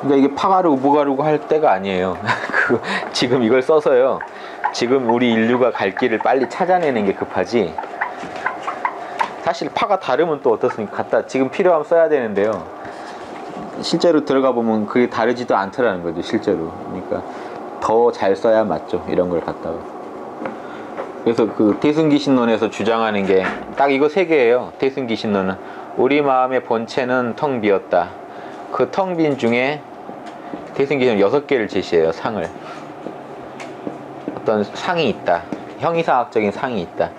그러니까 이게 파가르고 무가르고 할 때가 아니에요. 지금 이걸 써서요. 지금 우리 인류가 갈 길을 빨리 찾아내는 게 급하지. 사실 파가 다르면 또 어떻습니까? 갖다 지금 필요하면 써야 되는데요. 실제로 들어가 보면 그게 다르지도 않더라는 거죠, 실제로. 그러니까 더 잘 써야 맞죠, 이런 걸 갖다가. 그래서 그 대승기신론에서 주장하는 게 딱 이거 세 개예요. 대승기신론은 우리 마음의 본체는 텅 비었다. 그 텅 빈 중에 대승기신론 6개를 제시해요. 상을. 어떤 상이 있다. 형이상학적인 상이 있다.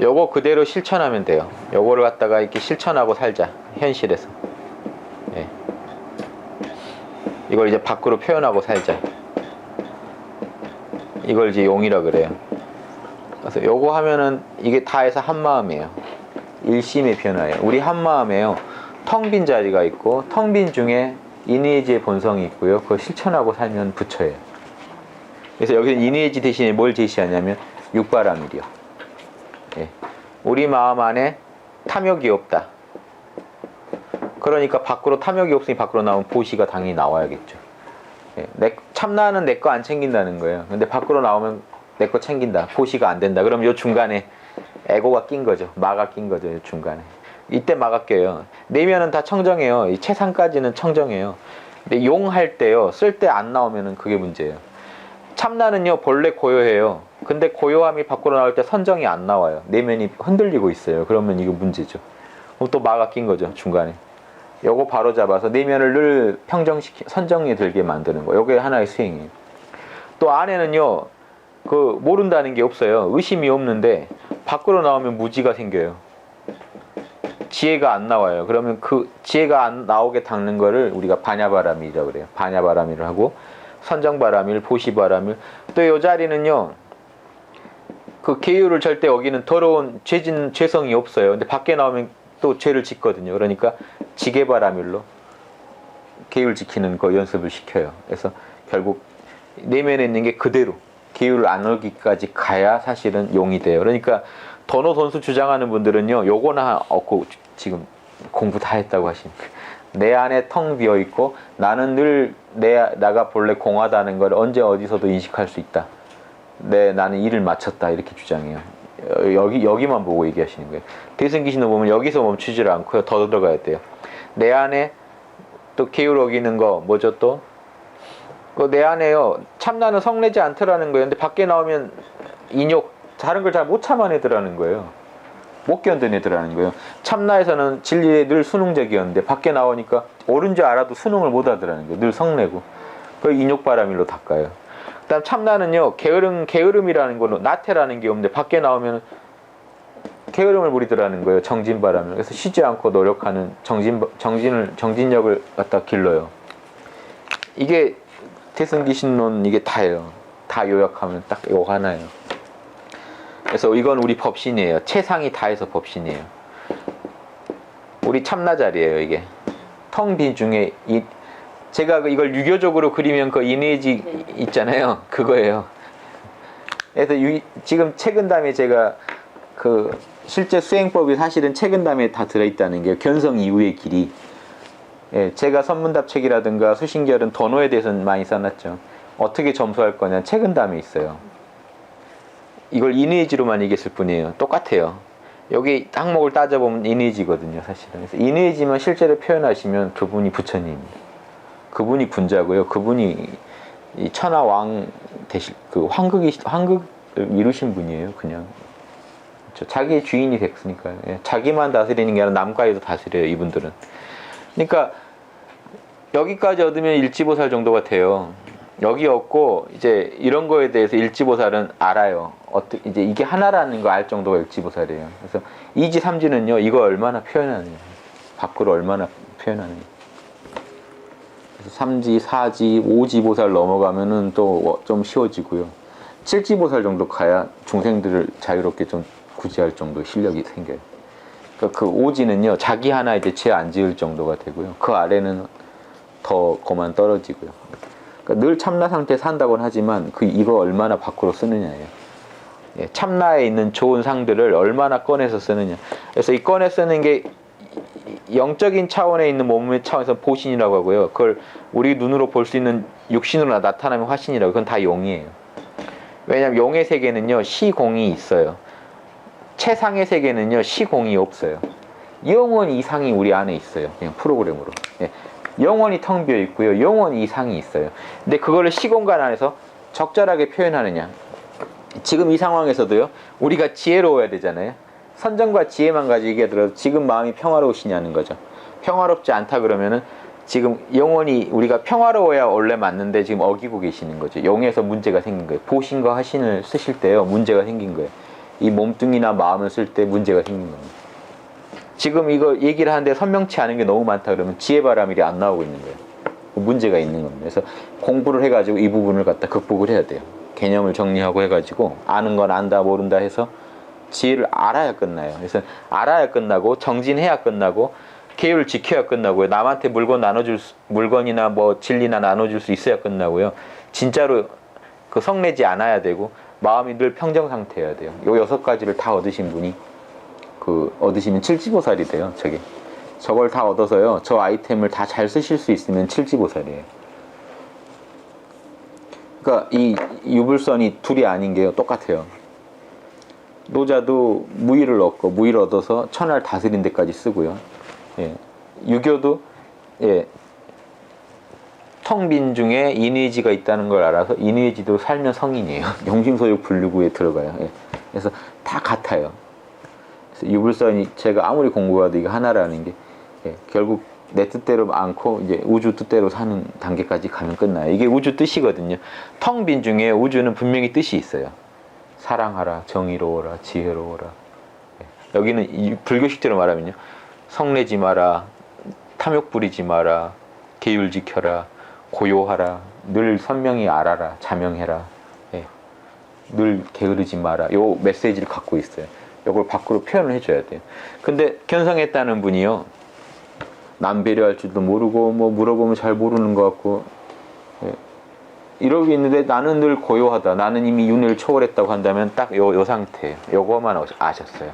요거 그대로 실천하면 돼요. 요거를 갖다가 이렇게 실천하고 살자, 현실에서. 예. 이걸 이제 밖으로 표현하고 살자. 이걸 이제 용이라 그래요. 그래서 요거 하면은 이게 다 해서 한마음이에요. 일심의 변화예요. 우리 한마음에요, 텅 빈 자리가 있고, 텅 빈 중에 인의지의 본성이 있고요. 그걸 실천하고 살면 부처예요. 그래서 여기는 인의지 대신에 뭘 제시하냐면 육바라밀이요. 예. 우리 마음 안에 탐욕이 없다. 그러니까 밖으로 탐욕이 없으니 밖으로 나오면 보시가 당연히 나와야겠죠. 예. 참나는 내 거 안 챙긴다는 거예요. 근데 밖으로 나오면 내 거 챙긴다. 보시가 안 된다. 그럼 요 중간에 에고가 낀 거죠. 마가 낀 거죠. 요 중간에. 이때 마가 껴요. 내면은 다 청정해요. 이 최상까지는 청정해요. 근데 용 할 때요, 쓸 때 안 나오면은 그게 문제예요. 참나는요, 본래 고요해요. 근데 고요함이 밖으로 나올 때 선정이 안 나와요. 내면이 흔들리고 있어요. 그러면 이거 문제죠. 그럼 또 마가 낀 거죠, 중간에. 요거 바로 잡아서 내면을 늘 선정이 들게 만드는 거. 요게 하나의 수행이에요. 또 안에는요, 그 모른다는 게 없어요. 의심이 없는데 밖으로 나오면 무지가 생겨요. 지혜가 안 나와요. 그러면 그 지혜가 안 나오게 닦는 거를 우리가 반야바람이라고 그래요. 반야바람이를 하고, 선정바람일, 보시바람일. 또 이 자리는요, 그 계율을 절대 여기는 더러운 죄성이 없어요. 근데 밖에 나오면 또 죄를 짓거든요. 그러니까 지게바람일로 계율 지키는 거 연습을 시켜요. 그래서 결국 내면에 있는 게 그대로 계율을 안 얻기까지 가야 사실은 용이 돼요. 그러니까 도노돈수 주장하는 분들은요, 요거나 얻고 지금 공부 다 했다고 하십니까? 내 안에 텅 비어 있고 나는 늘 나가 본래 공하다는 걸 언제 어디서도 인식할 수 있다. 나는 일을 마쳤다, 이렇게 주장해요. 여기만 보고 얘기하시는 거예요. 대승기신을 보면 여기서 멈추질 않고요, 더 들어가야 돼요. 내 안에 또 계율 어기는 거 뭐죠 또? 내 안에요, 참나는 성내지 않더라는 거예요. 근데 밖에 나오면 인욕, 다른 걸 잘 못 참아내더라는 거예요. 못 견뎌내더라는 거예요. 참나에서는 진리에 늘 순응적이었는데 밖에 나오니까 옳은 줄 알아도 순응을 못 하더라는 거예요. 늘 성내고. 그 인욕바람일로 닦아요. 그 다음 참나는요, 게으름이라는 걸로 나태라는 게 없는데 밖에 나오면 게으름을 부리더라는 거예요. 정진바람일. 그래서 쉬지 않고 노력하는 정진력을 갖다 길러요. 이게 대승기신론, 이게 다예요. 다 요약하면 딱 이거 하나예요. 그래서 이건 우리 법신이에요. 최상이 다해서 법신이에요. 우리 참나 자리예요. 이게 텅 빈 중에 제가 이걸 유교적으로 그리면 그 이미지 있잖아요. 그거예요. 그래서 지금 책은담에 제가 그 실제 수행법이 사실은 책은담에 다 들어있다는 게 견성 이후의 길이. 예, 제가 선문답 책이라든가 수신결은 도노에 대해서는 많이 써놨죠. 어떻게 점수할 거냐, 책은담에 있어요. 이걸 인의지로만 얘기했을 뿐이에요. 똑같아요. 여기 항목을 따져보면 인의지거든요, 사실은. 그래서 인의지만 실제로 표현하시면 그분이 부처님입니다. 그분이 군자고요. 그분이 이 천하왕 대신 그 황극을 이루신 분이에요, 그냥. 그렇죠? 자기의 주인이 됐으니까요. 예. 자기만 다스리는 게 아니라 남까지도 다스려요, 이분들은. 그러니까 여기까지 얻으면 일지보살 정도가 돼요. 여기 얻고 이제 이런 거에 대해서 일지보살은 알아요. 이제 이게 하나라는 거 알 정도가 일지보살이에요. 그래서 2지, 3지는요, 이거 얼마나 표현하느냐, 밖으로 얼마나 표현하느냐. 그래서 3지, 4지, 5지 보살 넘어가면은 또 좀 쉬워지고요. 7지 보살 정도 가야 중생들을 자유롭게 좀 구제할 정도 실력이 생겨요. 그러니까 그 5지는요, 자기 하나 이제 죄 안 지을 정도가 되고요. 그 아래는 더 그만 떨어지고요. 그러니까 늘 참나 상태에 산다고는 하지만 이거 얼마나 밖으로 쓰느냐예요. 예, 참나에 있는 좋은 상들을 얼마나 꺼내서 쓰느냐. 그래서 이 꺼내 쓰는 게 영적인 차원에 있는 몸의 차원에서 보신이라고 하고요. 그걸 우리 눈으로 볼 수 있는 육신으로 나타나면 화신이라고. 그건 다 용이에요. 왜냐하면 용의 세계는요 시공이 있어요. 최상의 세계는요 시공이 없어요. 영원히 이상이 우리 안에 있어요. 그냥 프로그램으로. 예. 영원히 텅 비어 있고요. 영원히 이상이 있어요. 근데 그거를 시공간 안에서 적절하게 표현하느냐. 지금 이 상황에서도요 우리가 지혜로워야 되잖아요. 선정과 지혜만 가지고 얘기하더라도 지금 마음이 평화로우시냐는 거죠. 평화롭지 않다 그러면은 지금 영원히 우리가 평화로워야 원래 맞는데 지금 어기고 계시는 거죠. 용에서 문제가 생긴 거예요. 보신과 화신을 쓰실 때요 문제가 생긴 거예요. 이 몸뚱이나 마음을 쓸 때 문제가 생긴 겁니다. 지금 이거 얘기를 하는데 선명치 않은 게 너무 많다 그러면 지혜바람일이 안 나오고 있는 거예요. 문제가 있는 겁니다. 그래서 공부를 해가지고 이 부분을 갖다 극복을 해야 돼요. 개념을 정리하고 해가지고 아는 건 안다 모른다 해서 지혜를 알아야 끝나요. 그래서 알아야 끝나고 정진해야 끝나고 계율을 지켜야 끝나고요. 남한테 물건이나 뭐 진리나 나눠줄 수 있어야 끝나고요. 진짜로 그 성내지 않아야 되고 마음이 늘 평정 상태여야 돼요. 요 6가지를 다 얻으신 분이 얻으시면 칠지보살이 돼요. 저걸 다 얻어서요. 저 아이템을 다 잘 쓰실 수 있으면 칠지보살이에요. 그러니까 이 유불선이 둘이 아닌 게요. 똑같아요. 노자도 무의를 얻고 무의를 얻어서 천하를 다스린 데까지 쓰고요. 예. 유교도 예. 텅 빈 중에 인의지가 있다는 걸 알아서 인의지도 살면 성인이에요. 용심소욕 분류구에 들어가요. 예. 그래서 다 같아요. 그래서 유불선이 제가 아무리 공부해도 이게 하나라는 게 예. 결국 내 뜻대로 않고 이제 우주 뜻대로 사는 단계까지 가면 끝나요. 이게 우주 뜻이거든요. 텅 빈 중에 우주는 분명히 뜻이 있어요. 사랑하라, 정의로워라, 지혜로워라. 예. 여기는 불교식대로 말하면요. 성내지 마라, 탐욕 부리지 마라, 계율 지켜라, 고요하라, 늘 선명히 알아라, 자명해라, 예. 늘 게으르지 마라. 요 메시지를 갖고 있어요. 요걸 밖으로 표현을 해줘야 돼요. 근데 견성했다는 분이요. 남 배려할 줄도 모르고 뭐 물어보면 잘 모르는 것 같고 예. 이러고 있는데 나는 늘 고요하다. 나는 이미 윤회를 초월했다고 한다면 딱 요 상태예요. 요거만 아셨어요.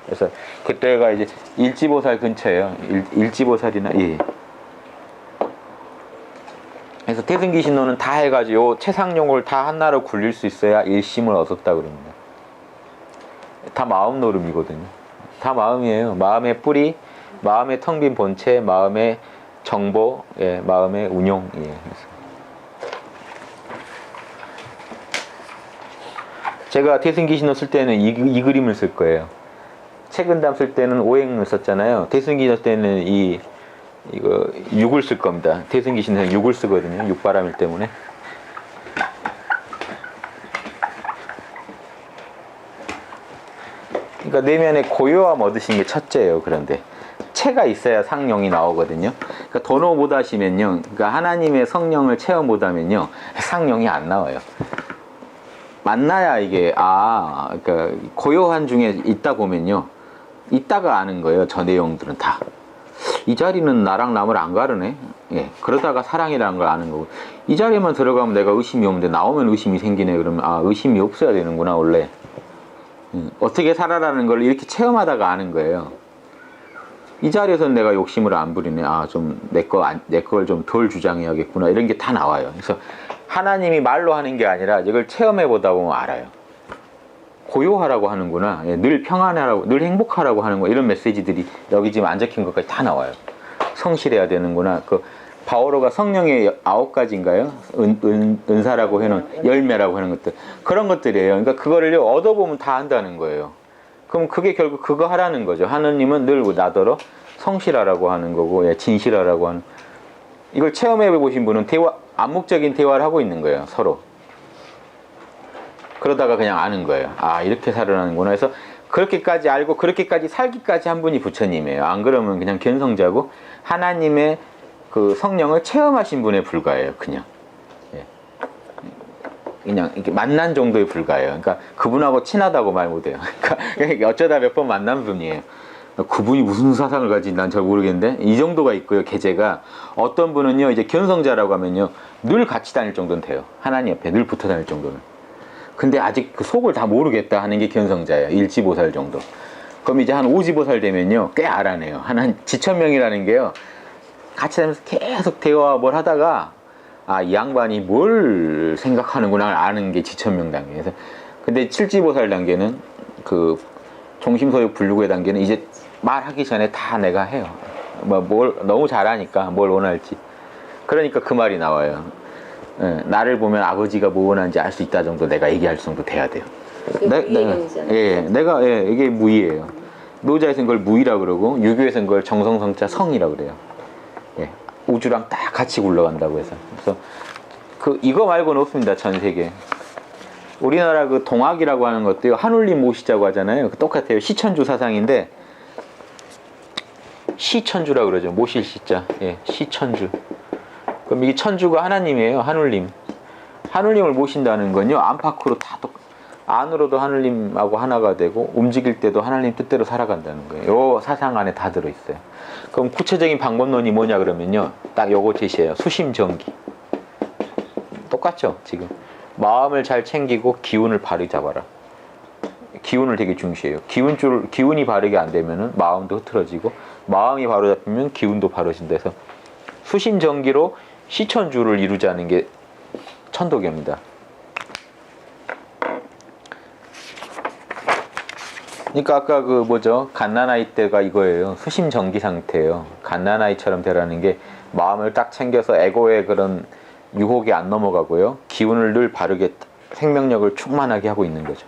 그래서 그때가 이제 일지보살 근처예요. 일지보살이나 예. 그래서 태승기신호는 다 해가지고 요 최상용을 다 하나로 굴릴 수 있어야 일심을 얻었다 그럽니다. 다 마음 노름이거든요. 다 마음이에요. 마음의 뿌리, 마음의 텅 빈 본체, 마음의 정보, 예, 마음의 운용. 예. 제가 태승기신호 쓸 때는 이 그림을 쓸 거예요. 책은담 쓸 때는 오행을 썼잖아요. 태승기신호 때는 이거 6을 쓸 겁니다. 태승기신호는 6을 쓰거든요. 육바람일 때문에. 그러니까 내면에 고요함 얻으신 게 첫째예요. 그런데 체가 있어야 상령이 나오거든요. 그러니까 도노 못 하시면요. 그러니까 하나님의 성령을 체험 못 하면요. 상령이 안 나와요. 만나야 이게 그러니까 고요한 중에 있다 보면요. 있다가 아는 거예요. 저 내용들은 다. 이 자리는 나랑 남을 안 가르네. 예. 그러다가 사랑이라는 걸 아는 거고. 이 자리에만 들어가면 내가 의심이 없는데 나오면 의심이 생기네. 그러면 의심이 없어야 되는구나 원래. 어떻게 살아라는 걸 이렇게 체험하다가 아는 거예요. 이 자리에서는 내가 욕심을 안 부리네. 좀 내 걸 좀 덜 주장해야겠구나. 이런 게 다 나와요. 그래서 하나님이 말로 하는 게 아니라 이걸 체험해 보다 보면 알아요. 고요하라고 하는구나. 예, 늘 평안하라고, 늘 행복하라고 하는 거. 이런 메시지들이 여기 지금 안 적힌 것까지 다 나와요. 성실해야 되는구나. 바오로가 성령의 9가지인가요? 은사라고 해놓은 열매라고 하는 것들. 그런 것들이에요. 그러니까 그거를 얻어보면 다 안다는 거예요. 그럼 그게 결국 그거 하라는 거죠. 하느님은 늘 나더러 성실하라고 하는 거고, 예, 진실하라고 하는. 이걸 체험해 보신 분은 암묵적인 대화를 하고 있는 거예요. 서로. 그러다가 그냥 아는 거예요. 이렇게 살아나는구나 해서 그렇게까지 알고 그렇게까지 살기까지 한 분이 부처님이에요. 안 그러면 그냥 견성자고 하나님의 그 성령을 체험하신 분에 불과해요. 그냥. 예. 그냥 이렇게 만난 정도에 불과해요. 그러니까 그분하고 친하다고 말 못해요. 그러니까 어쩌다 몇 번 만난 분이에요. 그분이 무슨 사상을 가지는지 난 잘 모르겠는데 이 정도가 있고요. 계제가 어떤 분은요 이제 견성자라고 하면요 늘 같이 다닐 정도는 돼요. 하나님 옆에 늘 붙어 다닐 정도는. 근데 아직 그 속을 다 모르겠다 하는 게 견성자예요. 일지보살 정도. 그럼 이제 한 오지보살 되면요 꽤 알아내요. 한 지천명이라는 게요 같이 다니면서 계속 대화 뭘 하다가 아 이 양반이 뭘 생각하는구나 아는 게 지천명 단계에서. 근데 칠지보살 단계는 그 종심소욕 불류구의 단계는 이제 말하기 전에 다 내가 해요. 뭐 뭘 너무 잘하니까 뭘 원할지. 그러니까 그 말이 나와요. 예, 나를 보면 아버지가 뭐 원하는지 알 수 있다 정도 내가 얘기할 정도 돼야 돼요. 내가 이게 무의예요. 노자에서는 그걸 무의라 그러고 유교에서는 그걸 정성성자 성이라 그래요. 예, 우주랑 딱 같이 굴러간다고 해서. 그래서 그 이거 말고는 없습니다 전 세계. 우리나라 그 동학이라고 하는 것도요 한울림 모시자고 하잖아요. 똑같아요. 시천주 사상인데 시천주라 그러죠. 모실 시자. 예, 시천주. 그럼 이 천주가 하나님이에요. 한울림. 한울림을 모신다는 건요 안팎으로 다 안으로도 하늘님하고 하나가 되고 움직일 때도 하나님 뜻대로 살아간다는 거예요. 요 사상 안에 다 들어있어요. 그럼 구체적인 방법론이 뭐냐 그러면요 딱 요거 제시해요. 수심정기. 똑같죠 지금. 마음을 잘 챙기고 기운을 바르게 잡아라. 기운을 되게 중시해요. 기운이 바르게 안 되면은 마음도 흐트러지고 마음이 바로 잡히면 기운도 바로진다 해서 수심정기로 시천주를 이루자는 게 천도교입니다. 그러니까 아까 그 뭐죠 갓난아이 때가 이거예요. 수심정기 상태예요. 갓난아이처럼 되라는 게 마음을 딱 챙겨서 에고의 그런 유혹이 안 넘어가고요 기운을 늘 바르게 생명력을 충만하게 하고 있는 거죠.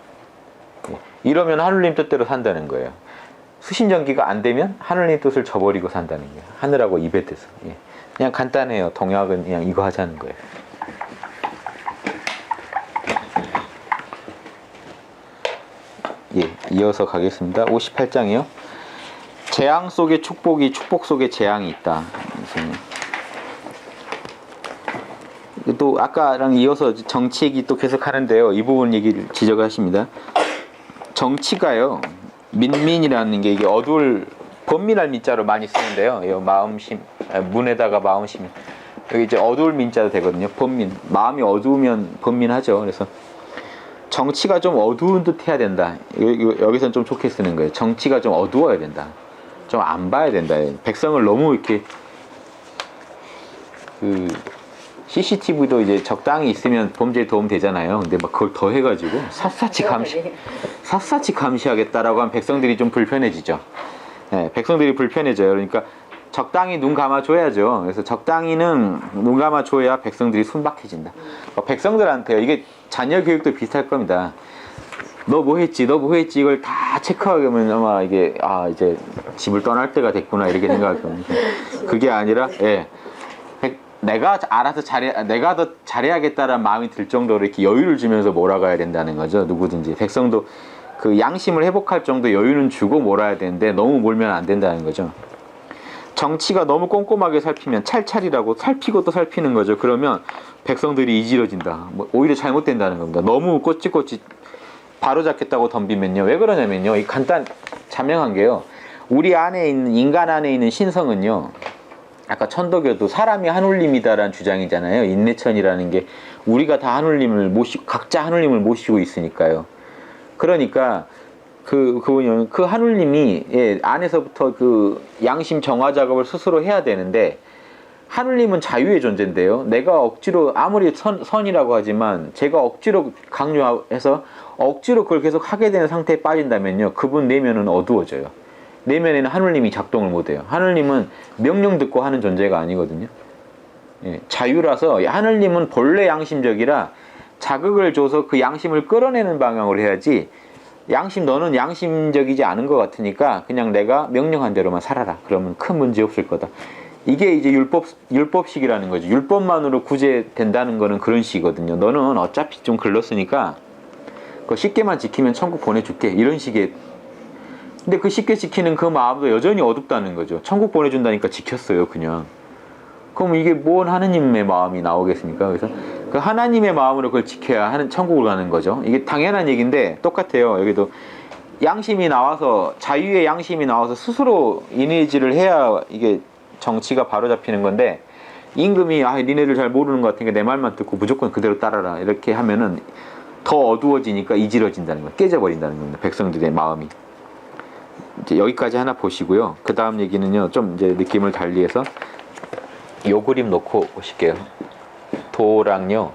이러면 하늘님 뜻대로 산다는 거예요. 수심정기가 안 되면 하늘님 뜻을 저버리고 산다는 거예요. 하늘하고 입에 뜻을. 그냥 간단해요. 동학은 그냥 이거 하자는 거예요. 예, 이어서 가겠습니다. 58장이요. 재앙 속에 축복이, 축복 속에 재앙이 있다. 또 아까랑 이어서 정치 얘기 또 계속 하는데요. 이 부분 얘기를 지적을 하십니다. 정치가요. 민민이라는 게 이게 어두울 번민할 민자로 많이 쓰는데요. 마음심 문에다가 마음심 여기 이제 어두울 민자도 되거든요. 번민 마음이 어두우면 번민하죠. 그래서 정치가 좀 어두운 듯 해야 된다. 여기서는 좀 좋게 쓰는 거예요. 정치가 좀 어두워야 된다. 좀 안 봐야 된다. 백성을 너무 이렇게 그 CCTV도 이제 적당히 있으면 범죄에 도움 되잖아요. 근데 막 그걸 더 해가지고 샅샅이 감시하겠다라고 하면 백성들이 좀 불편해지죠. 네, 백성들이 불편해져요. 그러니까 적당히 눈 감아줘야죠. 그래서 적당히는 눈 감아줘야 백성들이 순박해진다. 백성들한테요. 이게 자녀 교육도 비슷할 겁니다. 너 뭐 했지? 너 뭐 했지? 이걸 다 체크하면 아마 이게 이제 집을 떠날 때가 됐구나 이렇게 생각할 겁니다. 그게 아니라 내가 알아서 내가 더 잘해야겠다라는 마음이 들 정도로 이렇게 여유를 주면서 몰아가야 된다는 거죠. 누구든지 백성도 그 양심을 회복할 정도 여유는 주고 몰아야 되는데 너무 몰면 안 된다는 거죠. 정치가 너무 꼼꼼하게 살피면 찰찰이라고 살피고 또 살피는 거죠. 그러면 백성들이 이지러진다. 오히려 잘못된다는 겁니다. 너무 꼬치꼬치 바로잡겠다고 덤비면요. 왜 그러냐면요. 이 자명한 게요. 우리 안에 있는 인간 안에 있는 신성은요. 아까 천도교도 사람이 한울림이다라는 주장이잖아요. 인내천이라는 게 우리가 다 한울림을 각자 한울림을 모시고 있으니까요. 그러니까 그 한울림이 안에서부터 그 양심 정화 작업을 스스로 해야 되는데 한울림은 자유의 존재인데요. 내가 억지로 아무리 선이라고 하지만 제가 억지로 강요해서 억지로 그걸 계속 하게 되는 상태에 빠진다면요. 그분 내면은 어두워져요. 내면에는 하늘님이 작동을 못해요. 하늘님은 명령 듣고 하는 존재가 아니거든요. 자유라서 하늘님은 본래 양심적이라 자극을 줘서 그 양심을 끌어내는 방향으로 해야지 너는 양심적이지 않은 것 같으니까 그냥 내가 명령한 대로만 살아라. 그러면 큰 문제 없을 거다. 이게 이제 율법식이라는 거죠. 율법만으로 구제된다는 거는 그런 식이거든요. 너는 어차피 좀 글렀으니까 그거 쉽게만 지키면 천국 보내줄게. 이런 식의. 근데 그 쉽게 지키는 그 마음도 여전히 어둡다는 거죠. 천국 보내준다니까 지켰어요, 그냥. 그럼 이게 뭔 하느님의 마음이 나오겠습니까? 그래서 그 하나님의 마음으로 그걸 지켜야 천국을 가는 거죠. 이게 당연한 얘기인데 똑같아요. 여기도 양심이 나와서 자유의 양심이 나와서 스스로 이니지를 해야 이게 정치가 바로 잡히는 건데 임금이 니네들 잘 모르는 것 같으니까 내 말만 듣고 무조건 그대로 따라라 이렇게 하면은 더 어두워지니까 이지러진다는 거예요. 깨져버린다는 겁니다. 백성들의 마음이. 이제 여기까지 하나 보시고요. 그 다음 얘기는요, 좀 이제 느낌을 달리해서 요 그림 놓고 보실게요. 도랑요,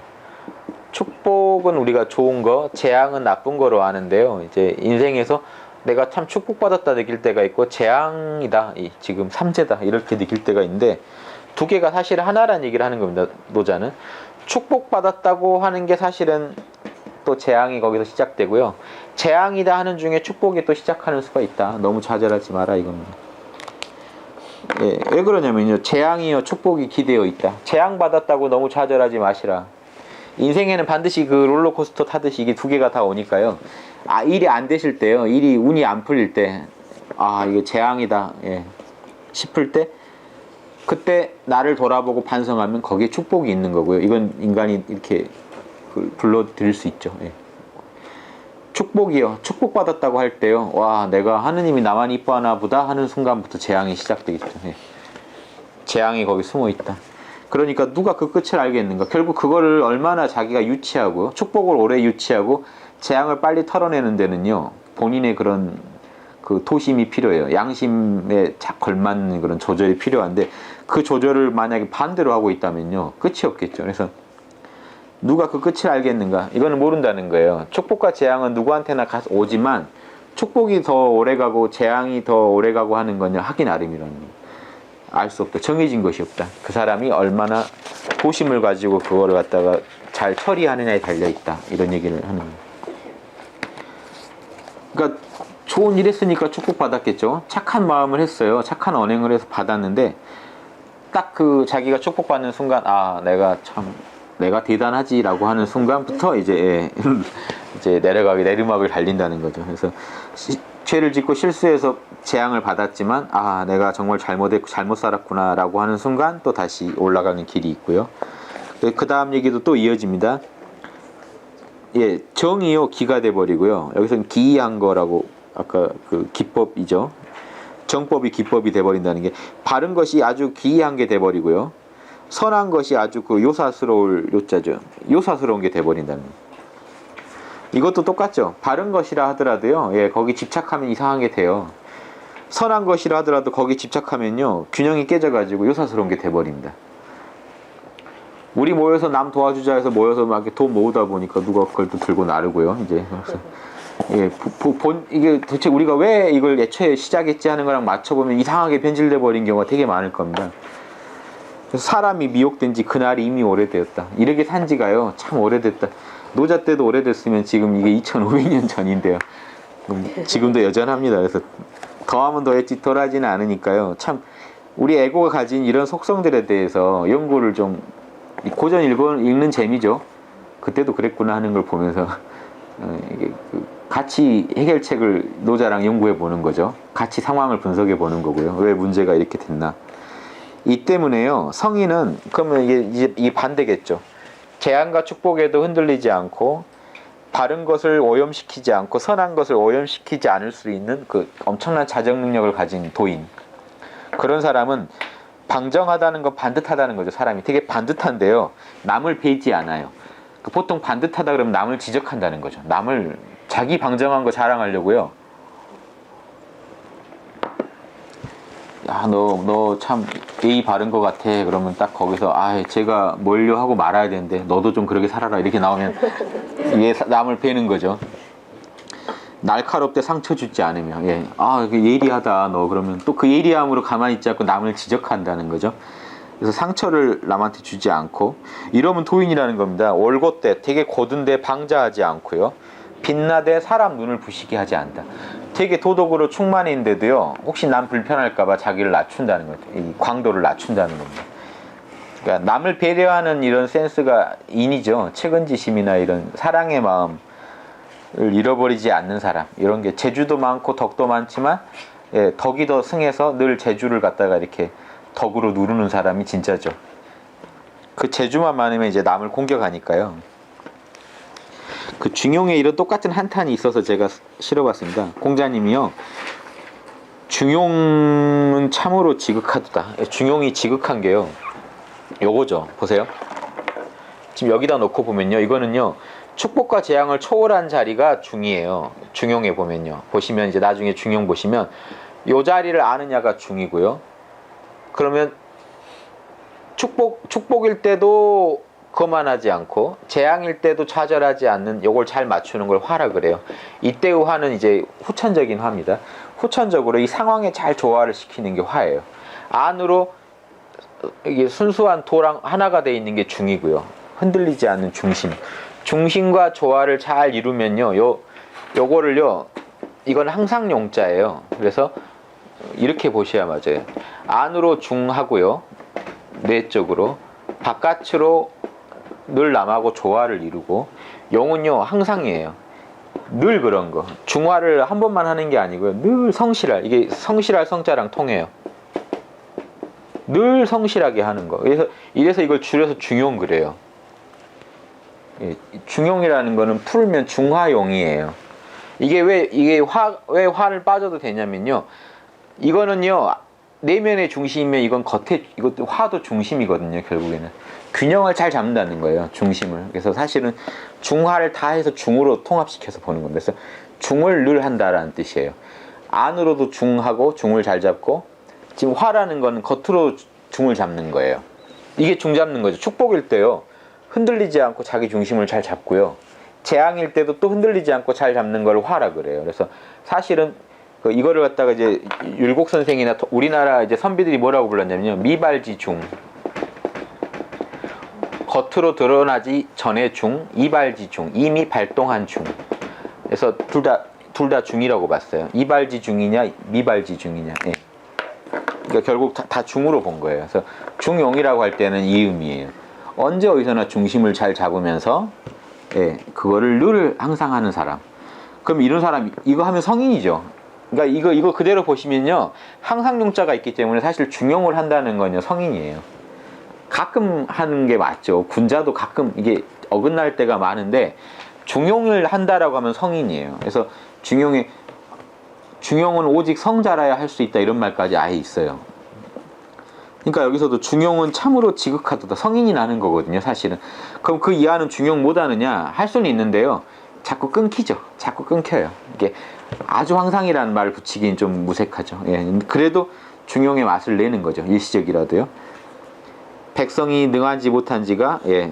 축복은 우리가 좋은 거, 재앙은 나쁜 거로 아는데요. 이제 인생에서 내가 참 축복받았다 느낄 때가 있고, 재앙이다, 지금 삼재다 이렇게 느낄 때가 있는데, 두 개가 사실 하나란 얘기를 하는 겁니다. 노자는 축복받았다고 하는 게 사실은 또 재앙이 거기서 시작되고요. 재앙이다 하는 중에 축복이 또 시작하는 수가 있다. 너무 좌절하지 마라 이겁니다. 예, 왜 그러냐면요, 재앙이요 축복이 기대어 있다. 재앙 받았다고 너무 좌절하지 마시라. 인생에는 반드시 그 롤러코스터 타듯이 이게 두 개가 다 오니까요. 일이 안 되실 때요, 일이 운이 안 풀릴 때, 이게 재앙이다, 예, 싶을 때, 그때 나를 돌아보고 반성하면 거기에 축복이 있는 거고요. 이건 인간이 이렇게 불러드릴 수 있죠. 예. 축복이요, 축복받았다고 할 때요, 와, 내가 하느님이 나만 이뻐하나 보다 하는 순간부터 재앙이 시작되겠죠. 예. 재앙이 거기 숨어 있다. 그러니까 누가 그 끝을 알겠는가? 결국 그거를 얼마나 자기가 유치하고, 축복을 오래 유치하고 재앙을 빨리 털어내는 데는요, 본인의 그런 그 도심이 필요해요. 양심에 걸맞는 그런 조절이 필요한데, 그 조절을 만약에 반대로 하고 있다면요, 끝이 없겠죠. 그래서 누가 그 끝을 알겠는가? 이거는 모른다는 거예요. 축복과 재앙은 누구한테나 오지만, 축복이 더 오래가고 재앙이 더 오래가고 하는 건요, 하기 나름이라는 거예요. 알 수 없다. 정해진 것이 없다. 그 사람이 얼마나 도심을 가지고 그거를 갖다가 잘 처리하느냐에 달려있다. 이런 얘기를 하는 거예요. 그러니까 좋은 일 했으니까 축복받았겠죠. 착한 마음을 했어요. 착한 언행을 해서 받았는데, 딱 그 자기가 축복받는 순간, 내가 대단하지라고 하는 순간부터 이제 내리막을 달린다는 거죠. 그래서 죄를 짓고 실수해서 재앙을 받았지만, 내가 정말 잘못 살았구나라고 하는 순간 또 다시 올라가는 길이 있고요. 그 다음 얘기도 또 이어집니다. 예, 정이요 기가 돼버리고요. 여기서는 기이한 거라고, 아까 그 기법이죠. 정법이 기법이 돼버린다는 게, 바른 것이 아주 기이한 게 돼버리고요. 선한 것이 아주 그 요사스러울 요자죠. 요사스러운 게 돼버린다는 거예요. 이것도 똑같죠. 바른 것이라 하더라도요, 예, 거기 집착하면 이상한 게 돼요. 선한 것이라 하더라도 거기 집착하면요, 균형이 깨져가지고 요사스러운 게 돼버립니다. 우리 모여서 남 도와주자 해서 모여서 막 돈 모으다 보니까 누가 그걸 또 들고 나르고요. 이제 그래서 예, 이게 도대체 우리가 왜 이걸 애초에 시작했지 하는 거랑 맞춰보면 이상하게 변질돼 버린 경우가 되게 많을 겁니다. 그래서 사람이 미혹된 지 그날이 이미 오래되었다. 이렇게 산 지가요, 참 오래됐다. 노자 때도 오래됐으면 지금 이게 2500년 전인데요. 지금도 여전합니다. 그래서 더하면 더했지 덜하지는 않으니까요. 참 우리 에고가 가진 이런 속성들에 대해서 연구를 좀, 고전 읽는 재미죠. 그때도 그랬구나 하는 걸 보면서 이게 같이 해결책을 노자랑 연구해 보는 거죠. 같이 상황을 분석해 보는 거고요. 왜 문제가 이렇게 됐나. 이 때문에요, 성인은 그러면 이게 반대겠죠. 재앙과 축복에도 흔들리지 않고, 바른 것을 오염시키지 않고 선한 것을 오염시키지 않을 수 있는 그 엄청난 자정 능력을 가진 도인, 그런 사람은 방정하다는 건 반듯하다는 거죠. 사람이 되게 반듯한데요, 남을 베지 않아요. 보통 반듯하다 그러면 남을 지적한다는 거죠. 남을, 자기 방정한 거 자랑하려고요. 야, 너 참 예의 바른 거 같아. 그러면 딱 거기서, 제가 뭘요 하고 말아야 되는데 너도 좀 그렇게 살아라 이렇게 나오면 이게 남을 베는 거죠. 날카롭게 상처 주지 않으면, 예, 그 예리하다 너, 그러면 또 그 예리함으로 가만히 있지 않고 남을 지적한다는 거죠. 그래서 상처를 남한테 주지 않고, 이러면 도인이라는 겁니다. 올곧되 되게 고든데 방자하지 않고요, 빛나되 사람 눈을 부시게 하지 않는다. 되게 도덕으로 충만인데도요, 혹시 남 불편할까봐 자기를 낮춘다는 거죠. 이 광도를 낮춘다는 겁니다. 그러니까 남을 배려하는 이런 센스가 인이죠. 책은지심이나 이런 사랑의 마음을 잃어버리지 않는 사람, 이런 게 재주도 많고 덕도 많지만, 예, 덕이 더 승해서 늘 재주를 갖다가 이렇게 덕으로 누르는 사람이 진짜죠. 그 재주만 많으면 이제 남을 공격하니까요. 그 중용에 이런 똑같은 한탄이 있어서 제가 실어봤습니다. 공자님이요, 중용은 참으로 지극하다. 중용이 지극한 게요, 요거죠. 보세요. 지금 여기다 놓고 보면요, 이거는요, 축복과 재앙을 초월한 자리가 중이에요. 중용에 보면요. 보시면 이제 나중에 중용 보시면 요 자리를 아느냐가 중이고요. 그러면 축복일 때도 거만하지 않고 재앙일 때도 좌절하지 않는 요걸 잘 맞추는 걸 화라 그래요. 이때의 화는 이제 후천적인 화입니다. 후천적으로 이 상황에 잘 조화를 시키는 게 화예요. 안으로 이게 순수한 도랑 하나가 돼 있는 게 중이고요. 흔들리지 않는 중심. 중심과 조화를 잘 이루면요. 요거를요. 이건 항상 용자예요. 그래서 이렇게 보셔야 맞아요. 안으로 중하고요. 내적으로 바깥으로 늘 남하고 조화를 이루고 용은요 항상이에요. 늘 그런 거. 중화를 한 번만 하는 게 아니고요. 늘 성실할. 이게 성실할 성자랑 통해요. 늘 성실하게 하는 거. 이래서 이걸 줄여서 중용 그래요. 예, 중용이라는 거는 풀면 중화용이에요. 이게 왜 화를 빠져도 되냐면요. 이거는요. 내면의 중심이면 이건 이것도 화도 중심이거든요. 결국에는 균형을 잘 잡는다는 거예요. 중심을. 그래서 사실은 중화를 다 해서 중으로 통합시켜서 보는 겁니다. 그래서 중을 늘 한다라는 뜻이에요. 안으로도 중하고 중을 잘 잡고, 지금 화라는 거는 겉으로 중을 잡는 거예요. 이게 중 잡는 거죠. 축복일 때요. 흔들리지 않고 자기 중심을 잘 잡고요. 재앙일 때도 또 흔들리지 않고 잘 잡는 걸 화라 그래요. 그래서 사실은 이거를 갖다가 이제 율곡 선생이나 우리나라 이제 선비들이 뭐라고 불렀냐면요. 미발지중. 겉으로 드러나지 전의 중, 이발지중. 이미 발동한 중. 그래서 둘 다 중이라고 봤어요. 이발지중이냐, 미발지중이냐. 예. 그러니까 결국 다 중으로 본 거예요. 그래서 중용이라고 할 때는 이 의미예요. 언제 어디서나 중심을 잘 잡으면서, 예, 그거를 늘 항상 하는 사람. 그럼 이런 사람, 이거 하면 성인이죠. 그러니까 이거 그대로 보시면요. 항상 용자가 있기 때문에 사실 중용을 한다는 건요. 성인이에요. 가끔 하는 게 맞죠. 군자도 가끔 이게 어긋날 때가 많은데 중용을 한다라고 하면 성인이에요. 그래서 중용은 오직 성자라야 할 수 있다 이런 말까지 아예 있어요. 그러니까 여기서도 중용은 참으로 지극하도다. 성인이 나는 거거든요. 사실은. 그럼 그 이하는 중용 못하느냐? 할 수는 있는데요. 자꾸 끊기죠. 자꾸 끊겨요. 이게 아주 황상이라는 말을 붙이기는 좀 무색하죠. 예, 그래도 중용의 맛을 내는 거죠. 일시적이라도요. 백성이 능하지 못한 지가, 예,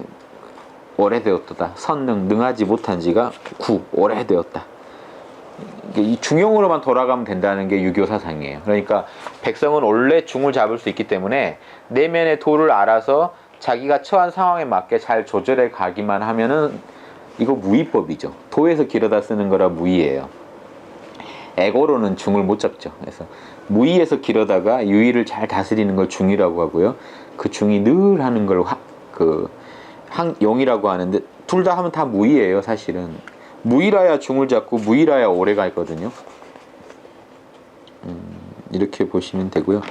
오래되었도다. 선능, 능하지 못한 지가 오래되었다. 이 중용으로만 돌아가면 된다는 게 유교 사상이에요. 그러니까 백성은 원래 중을 잡을 수 있기 때문에 내면의 도를 알아서 자기가 처한 상황에 맞게 잘 조절해 가기만 하면은 이거 무의법이죠. 도에서 길어다 쓰는 거라 무의예요. 에고로는 중을 못 잡죠. 그래서 무의에서 길어다가 유의를 잘 다스리는 걸 중이라고 하고요. 그 중이 늘 하는 걸 용이라고 하는데 둘 다 하면 다 무의예요. 사실은 무의라야 중을 잡고 무의라야 오래가 있거든요. 이렇게 보시면 되고요.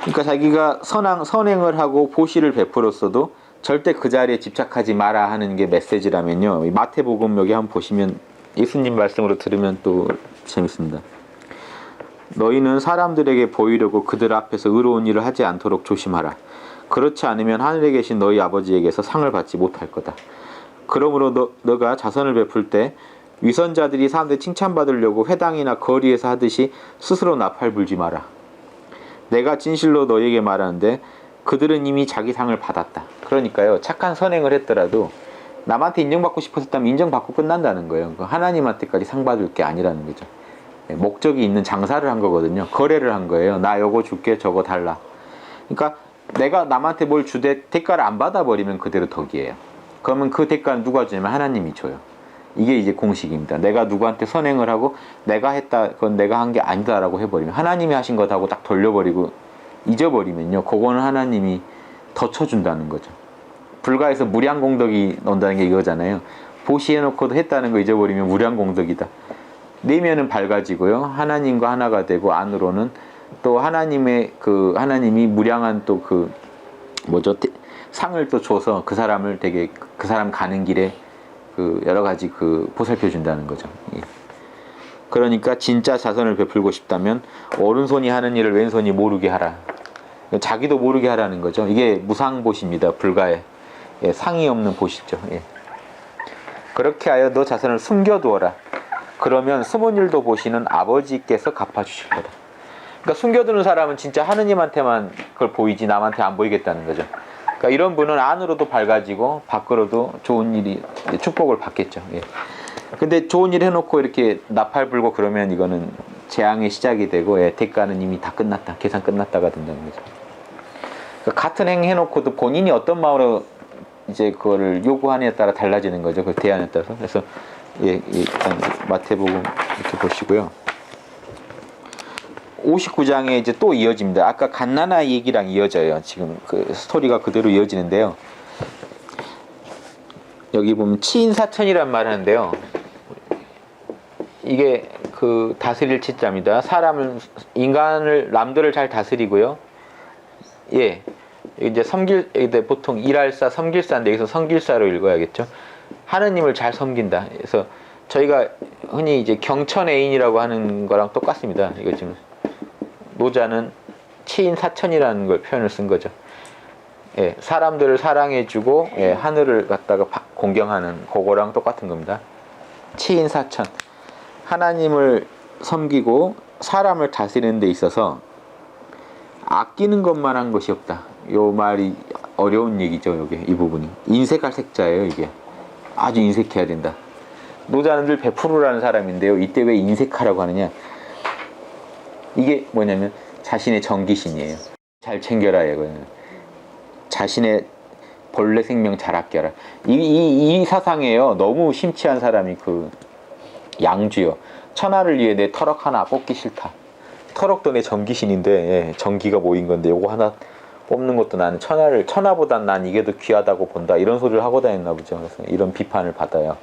그러니까 자기가 선행을 하고 보시를 베풀었어도 절대 그 자리에 집착하지 마라 하는 게 메시지라면요. 마태복음 여기 한번 보시면 예수님 말씀으로 들으면 또 재밌습니다. 너희는 사람들에게 보이려고 그들 앞에서 의로운 일을 하지 않도록 조심하라. 그렇지 않으면 하늘에 계신 너희 아버지에게서 상을 받지 못할 거다. 그러므로 너가 자선을 베풀 때 위선자들이 사람들 칭찬받으려고 회당이나 거리에서 하듯이 스스로 나팔 불지 마라. 내가 진실로 너희에게 말하는데 그들은 이미 자기 상을 받았다. 그러니까요. 착한 선행을 했더라도 남한테 인정받고 싶었다면 인정받고 끝난다는 거예요. 하나님한테까지 상 받을 게 아니라는 거죠. 목적이 있는 장사를 한 거거든요. 거래를 한 거예요. 나 요거 줄게 저거 달라. 그러니까 내가 남한테 뭘 주되 대가를 안 받아버리면 그대로 덕이에요. 그러면 그 대가는 누가 주냐면 하나님이 줘요. 이게 이제 공식입니다. 내가 누구한테 선행을 하고 내가 했다, 그건 내가 한 게 아니다라고 해버리면 하나님이 하신 거다고 딱 돌려버리고 잊어버리면요. 그거는 하나님이 더 쳐준다는 거죠. 불가에서 무량공덕이 논다는 게 이거잖아요. 보시해놓고도 했다는 거 잊어버리면 무량공덕이다. 내면은 밝아지고요. 하나님과 하나가 되고 안으로는 또 하나님이 무량한 또 상을 또 줘서 그 사람을 되게 그 사람 가는 길에 여러 가지 보살펴 준다는 거죠. 예. 그러니까 진짜 자선을 베풀고 싶다면 오른손이 하는 일을 왼손이 모르게 하라. 자기도 모르게 하라는 거죠. 이게 무상보시입니다. 불가에. 예, 상이 없는 보시죠. 예. 그렇게 하여 너 자손을 숨겨두어라. 그러면 숨은 일도 보시는 아버지께서 갚아주실 거다. 그러니까 숨겨두는 사람은 진짜 하느님한테만 그걸 보이지 남한테 안 보이겠다는 거죠. 그러니까 이런 분은 안으로도 밝아지고 밖으로도 좋은 일이 축복을 받겠죠. 예. 근데 좋은 일 해놓고 이렇게 나팔 불고 그러면 이거는 재앙의 시작이 되고, 예, 대가는 이미 다 끝났다, 계산 끝났다가 된다는 거죠. 그러니까 같은 행 해놓고도 본인이 어떤 마음으로 이제 그거를 요구하느냐에 따라 달라지는 거죠. 그 대안에 따라서. 그래서 예, 일단 마태복음 이렇게 보시고요. 59장에 이제 또 이어집니다. 아까 갓나나 얘기랑 이어져요. 지금 그 스토리가 그대로 이어지는데요. 여기 보면 치인사천이란 말 하는데요. 이게 그 다스릴 치자입니다. 사람을, 인간을, 남들을 잘 다스리고요. 예. 이제 보통 일할사, 섬길사인데 여기서 섬길사로 읽어야겠죠. 하느님을 잘 섬긴다. 그래서 저희가 흔히 이제 경천애인이라고 하는 거랑 똑같습니다. 이거 지금 노자는 치인사천이라는 걸 표현을 쓴 거죠. 예, 사람들을 사랑해주고, 예, 하늘을 갖다가 공경하는 그거랑 똑같은 겁니다. 치인사천. 하나님을 섬기고 사람을 다스리는 데 있어서 아끼는 것만 한 것이 없다. 요 말이 어려운 얘기죠. 요게 이 부분이 인색할 색자예요. 이게 아주 인색해야 된다. 노자는 늘 베풀으라는 사람인데요. 이때 왜 인색하라고 하느냐, 이게 뭐냐면 자신의 정기신이에요. 잘 챙겨라 이거는. 자신의 본래 생명 잘 아껴라. 이 사상이에요. 너무 심취한 사람이 그 양주요. 천하를 위해 내 터럭 하나 뽑기 싫다. 터럭도 내 정기신인데, 예, 정기가 모인 건데 요거 하나 뽑는 것도 나는 천하보단 난 이게 더 귀하다고 본다. 이런 소리를 하고 다녔나 보죠. 그래서 이런 비판을 받아요.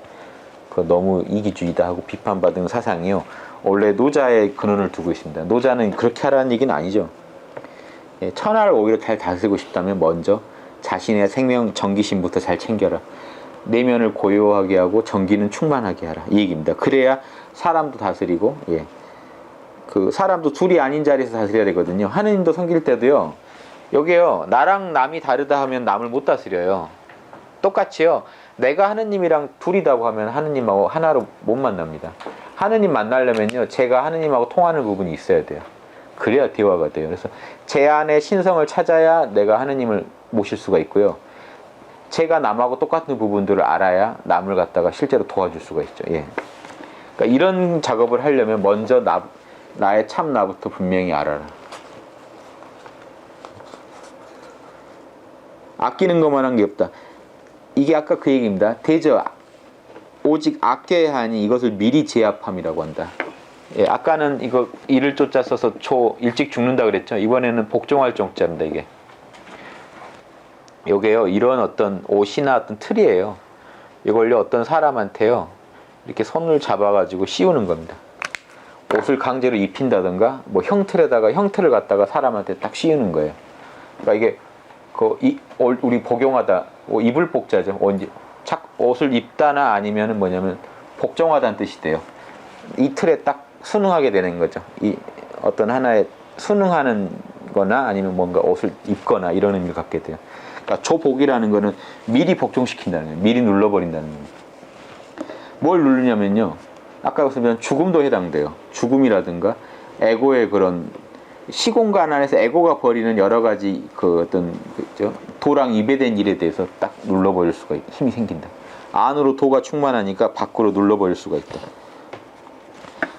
그 너무 이기주의다 하고 비판받은 사상이요. 원래 노자의 근원을 두고 있습니다. 노자는 그렇게 하라는 얘기는 아니죠. 예, 천하를 오히려 잘 다스리고 싶다면 먼저 자신의 생명 정기신부터 잘 챙겨라. 내면을 고요하게 하고 정기는 충만하게 하라. 이 얘기입니다. 그래야 사람도 다스리고, 예, 그 사람도 둘이 아닌 자리에서 다스려야 되거든요. 하느님도 섬길 때도요. 여기요, 나랑 남이 다르다 하면 남을 못 다스려요. 똑같이요. 내가 하느님이랑 둘이다고 하면 하느님하고 하나로 못 만납니다. 하느님 만나려면요, 제가 하느님하고 통하는 부분이 있어야 돼요. 그래야 대화가 돼요. 그래서 제 안에 신성을 찾아야 내가 하느님을 모실 수가 있고요. 제가 남하고 똑같은 부분들을 알아야 남을 갖다가 실제로 도와줄 수가 있죠. 예. 그러니까 이런 작업을 하려면 먼저 나의 참 나부터 분명히 알아라. 아끼는 것만 한 게 없다. 이게 아까 그 얘기입니다. 대저 오직 아껴야 하니 이것을 미리 제압함이라고 한다. 예, 아까는 이거 일을 쫓아 써서 일찍 죽는다 그랬죠. 이번에는 복종할 종자입니다. 이게 요게요, 이런 어떤 옷이나 어떤 틀이에요. 이걸요, 어떤 사람한테요, 이렇게 손을 잡아가지고 씌우는 겁니다. 옷을 강제로 입힌다든가, 뭐 형틀에다가 형틀을 갖다가 사람한테 딱 씌우는 거예요. 그러니까 이게 우리 복용하다, 입을 복자죠. 옷을 입다나 아니면은 뭐냐면 복종하다는 뜻이 돼요. 이 틀에 딱 순응하게 되는 거죠. 이 어떤 하나의 순응하는 거나 아니면 뭔가 옷을 입거나 이런 의미를 갖게 돼요. 그러니까 조복이라는 거는 미리 복종시킨다는 거예요. 미리 눌러버린다는 거예요. 뭘 누르냐면요, 아까 보면 죽음도 해당돼요. 죽음이라든가 에고의 그런 시공간 안에서 에고가 벌이는 여러 가지 그 어떤 도랑 이배된 일에 대해서 딱 눌러버릴 수가 있다. 힘이 생긴다. 안으로 도가 충만하니까 밖으로 눌러버릴 수가 있다.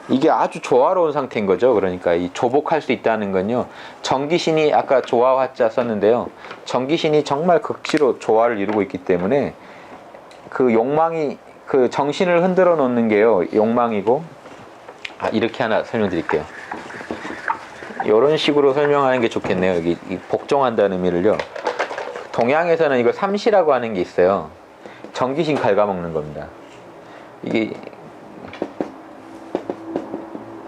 이게 아주 조화로운 상태인 거죠. 그러니까 이 조복할 수 있다는 건요, 정기신이 아까 조화 화자 썼는데요, 정기신이 정말 극치로 조화를 이루고 있기 때문에 그 욕망이, 그 정신을 흔들어 놓는 게요, 욕망이고. 이렇게 하나 설명드릴게요. 이런 식으로 설명하는 게 좋겠네요. 여기 이 복종한다는 의미를요, 동양에서는 이걸 삼시라고 하는 게 있어요. 정기신 갉아먹는 겁니다. 이게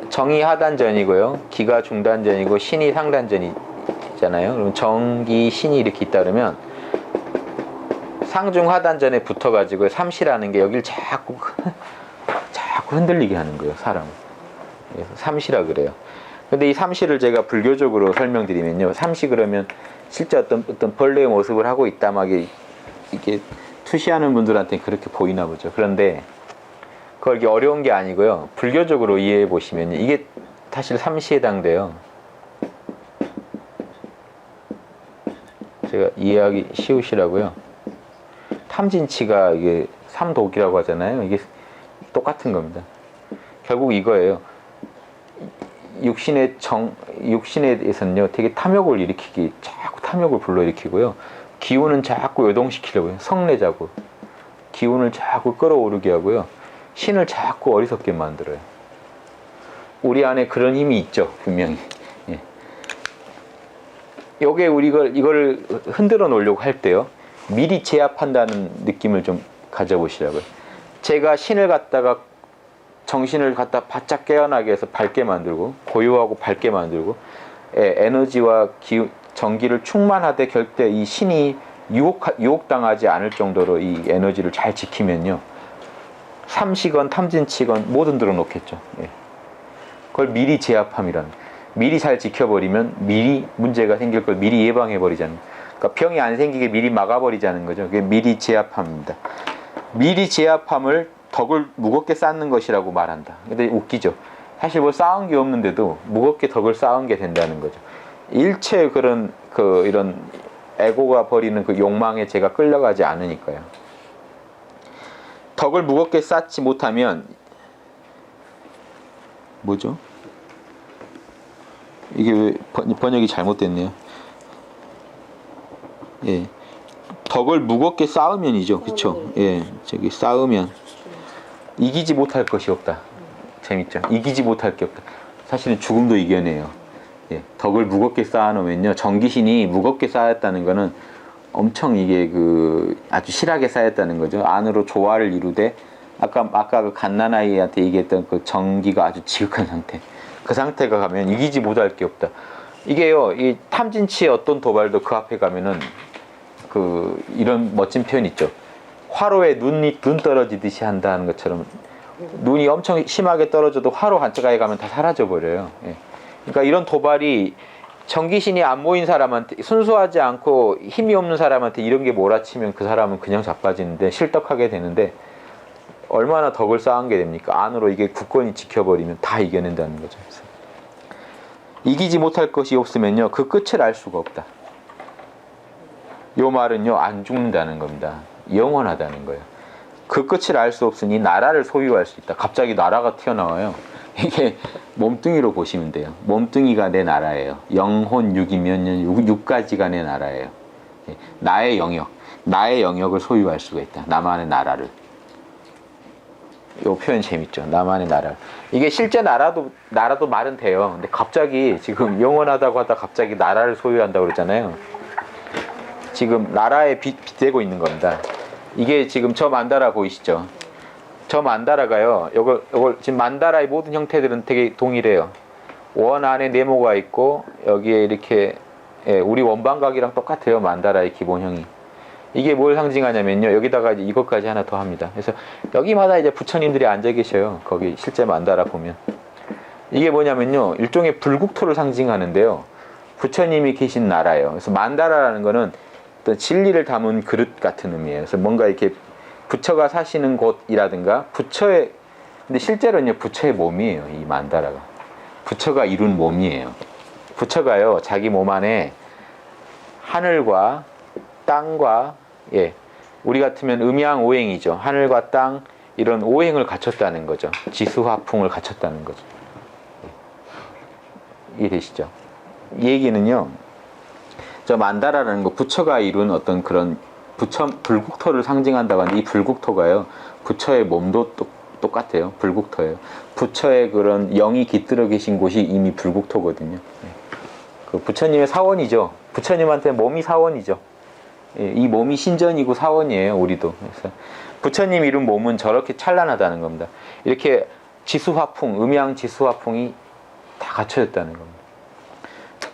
정이 하단전이고요, 기가 중단전이고 신이 상단전이잖아요. 그럼 정기 신이 이렇게 있다 그러면 상중 하단전에 붙어가지고 삼시라는 게 여길 자꾸 흔들리게 하는 거예요, 사람을. 그래서 삼시라 그래요. 근데 이 삼시를 제가 불교적으로 설명드리면요, 삼시 그러면 실제 어떤 벌레의 모습을 하고 있다, 막 이게 투시하는 분들한테 그렇게 보이나 보죠. 그런데 그걸 이게 어려운 게 아니고요. 불교적으로 이해해 보시면 이게 사실 삼시에 해당돼요. 제가 이해하기 쉬우시라고요. 탐진치가 이게 삼독이라고 하잖아요. 이게 똑같은 겁니다. 결국 이거예요. 육신에서는요, 되게 탐욕을 일으키기, 자꾸 탐욕을 불러일으키고요. 기운은 자꾸 요동시키려고요. 성내자고. 기운을 자꾸 끌어오르게 하고요. 신을 자꾸 어리석게 만들어요. 우리 안에 그런 힘이 있죠, 분명히. 예. 요게 우리가 이걸 흔들어 놓으려고 할 때요. 미리 제압한다는 느낌을 좀 가져보시라고요. 제가 신을 갖다가 정신을 갖다 바짝 깨어나게 해서 밝게 만들고 고요하고 밝게 만들고 에너지와 전기를 충만하되 결대 이 신이 유혹당하지 않을 정도로 이 에너지를 잘 지키면요. 삼시건 탐진치건 뭐든 들어놓겠죠. 예. 그걸 미리 제압함이라는. 미리 잘 지켜버리면 미리 문제가 생길 걸 미리 예방해버리자는. 그러니까 병이 안 생기게 미리 막아버리자는 거죠. 그게 미리 제압함입니다. 미리 제압함을 덕을 무겁게 쌓는 것이라고 말한다. 근데 웃기죠. 사실 뭐 쌓은 게 없는데도 무겁게 덕을 쌓은 게 된다는 거죠. 일체 그런 이런 에고가 버리는 그 욕망에 제가 끌려가지 않으니까요. 덕을 무겁게 쌓지 못하면 뭐죠? 이게 왜 번역이 잘못됐네요. 예, 덕을 무겁게 쌓으면이죠, 그렇죠? 예, 저기 쌓으면 이기지 못할 것이 없다. 재밌죠? 이기지 못할 게 없다. 사실은 죽음도 이겨내요. 예, 덕을 무겁게 쌓아놓으면요, 정기신이 무겁게 쌓였다는 거는 엄청 이게 아주 실하게 쌓였다는 거죠. 안으로 조화를 이루되 아까 그 갓난아이한테 얘기했던 그 정기가 아주 지극한 상태. 그 상태가 가면 이기지 못할 게 없다. 이게요, 이 탐진치의 어떤 도발도 그 앞에 가면은 이런 멋진 표현 있죠. 화로에 눈 떨어지듯이 한다는 것처럼 눈이 엄청 심하게 떨어져도 화로 한가에 가면 다 사라져 버려요. 예. 그러니까 이런 도발이 정기신이 안 모인 사람한테, 순수하지 않고 힘이 없는 사람한테 이런 게 몰아치면 그 사람은 그냥 자빠지는데 실덕하게 되는데 얼마나 덕을 쌓은 게 됩니까? 안으로 이게 굳건히 지켜버리면 다 이겨낸다는 거죠. 그래서 이기지 못할 것이 없으면요, 그 끝을 알 수가 없다. 요 말은요, 안 죽는다는 겁니다. 영원하다는 거예요. 그 끝을 알 수 없으니 나라를 소유할 수 있다. 갑자기 나라가 튀어나와요. 이게 몸뚱이로 보시면 돼요. 몸뚱이가 내 나라예요. 영혼 육이면 6가지가 내 나라예요. 나의 영역을 소유할 수가 있다. 나만의 나라를. 이 표현 재밌죠. 나만의 나라. 이게 실제 나라도 말은 돼요. 근데 갑자기 지금 영원하다고 하다 갑자기 나라를 소유한다고 그러잖아요. 지금 나라에 빗대고 있는 겁니다. 이게 지금 저 만다라 보이시죠? 저 만다라가요. 요걸 지금 만다라의 모든 형태들은 되게 동일해요. 원 안에 네모가 있고 여기에 이렇게 우리 원방각이랑 똑같아요. 만다라의 기본형이. 이게 뭘 상징하냐면요. 여기다가 이제 이것까지 하나 더 합니다. 그래서 여기마다 이제 부처님들이 앉아 계셔요. 거기 실제 만다라 보면. 이게 뭐냐면요. 일종의 불국토를 상징하는데요. 부처님이 계신 나라예요. 그래서 만다라라는 거는 어떤 진리를 담은 그릇 같은 의미예요. 그래서 뭔가 이렇게 부처가 사시는 곳이라든가 근데 실제로는요, 부처의 몸이에요. 이 만다라가. 부처가 이룬 몸이에요. 부처가요, 자기 몸 안에 하늘과 땅과, 우리 같으면 음양오행이죠. 하늘과 땅, 이런 오행을 갖췄다는 거죠. 지수화풍을 갖췄다는 거죠. 이해되시죠? 이 얘기는요, 저 만다라라는 거, 부처가 이룬 어떤 그런 불국토를 상징한다고 하는데, 이 불국토가요, 부처의 몸도 똑같아요. 불국토예요. 부처의 그런 영이 깃들어 계신 곳이 이미 불국토거든요. 그 부처님의 사원이죠. 부처님한테 몸이 사원이죠. 이 몸이 신전이고 사원이에요. 우리도. 그래서 부처님 이룬 몸은 저렇게 찬란하다는 겁니다. 이렇게 지수화풍, 음양 지수화풍이 다 갖춰졌다는 겁니다.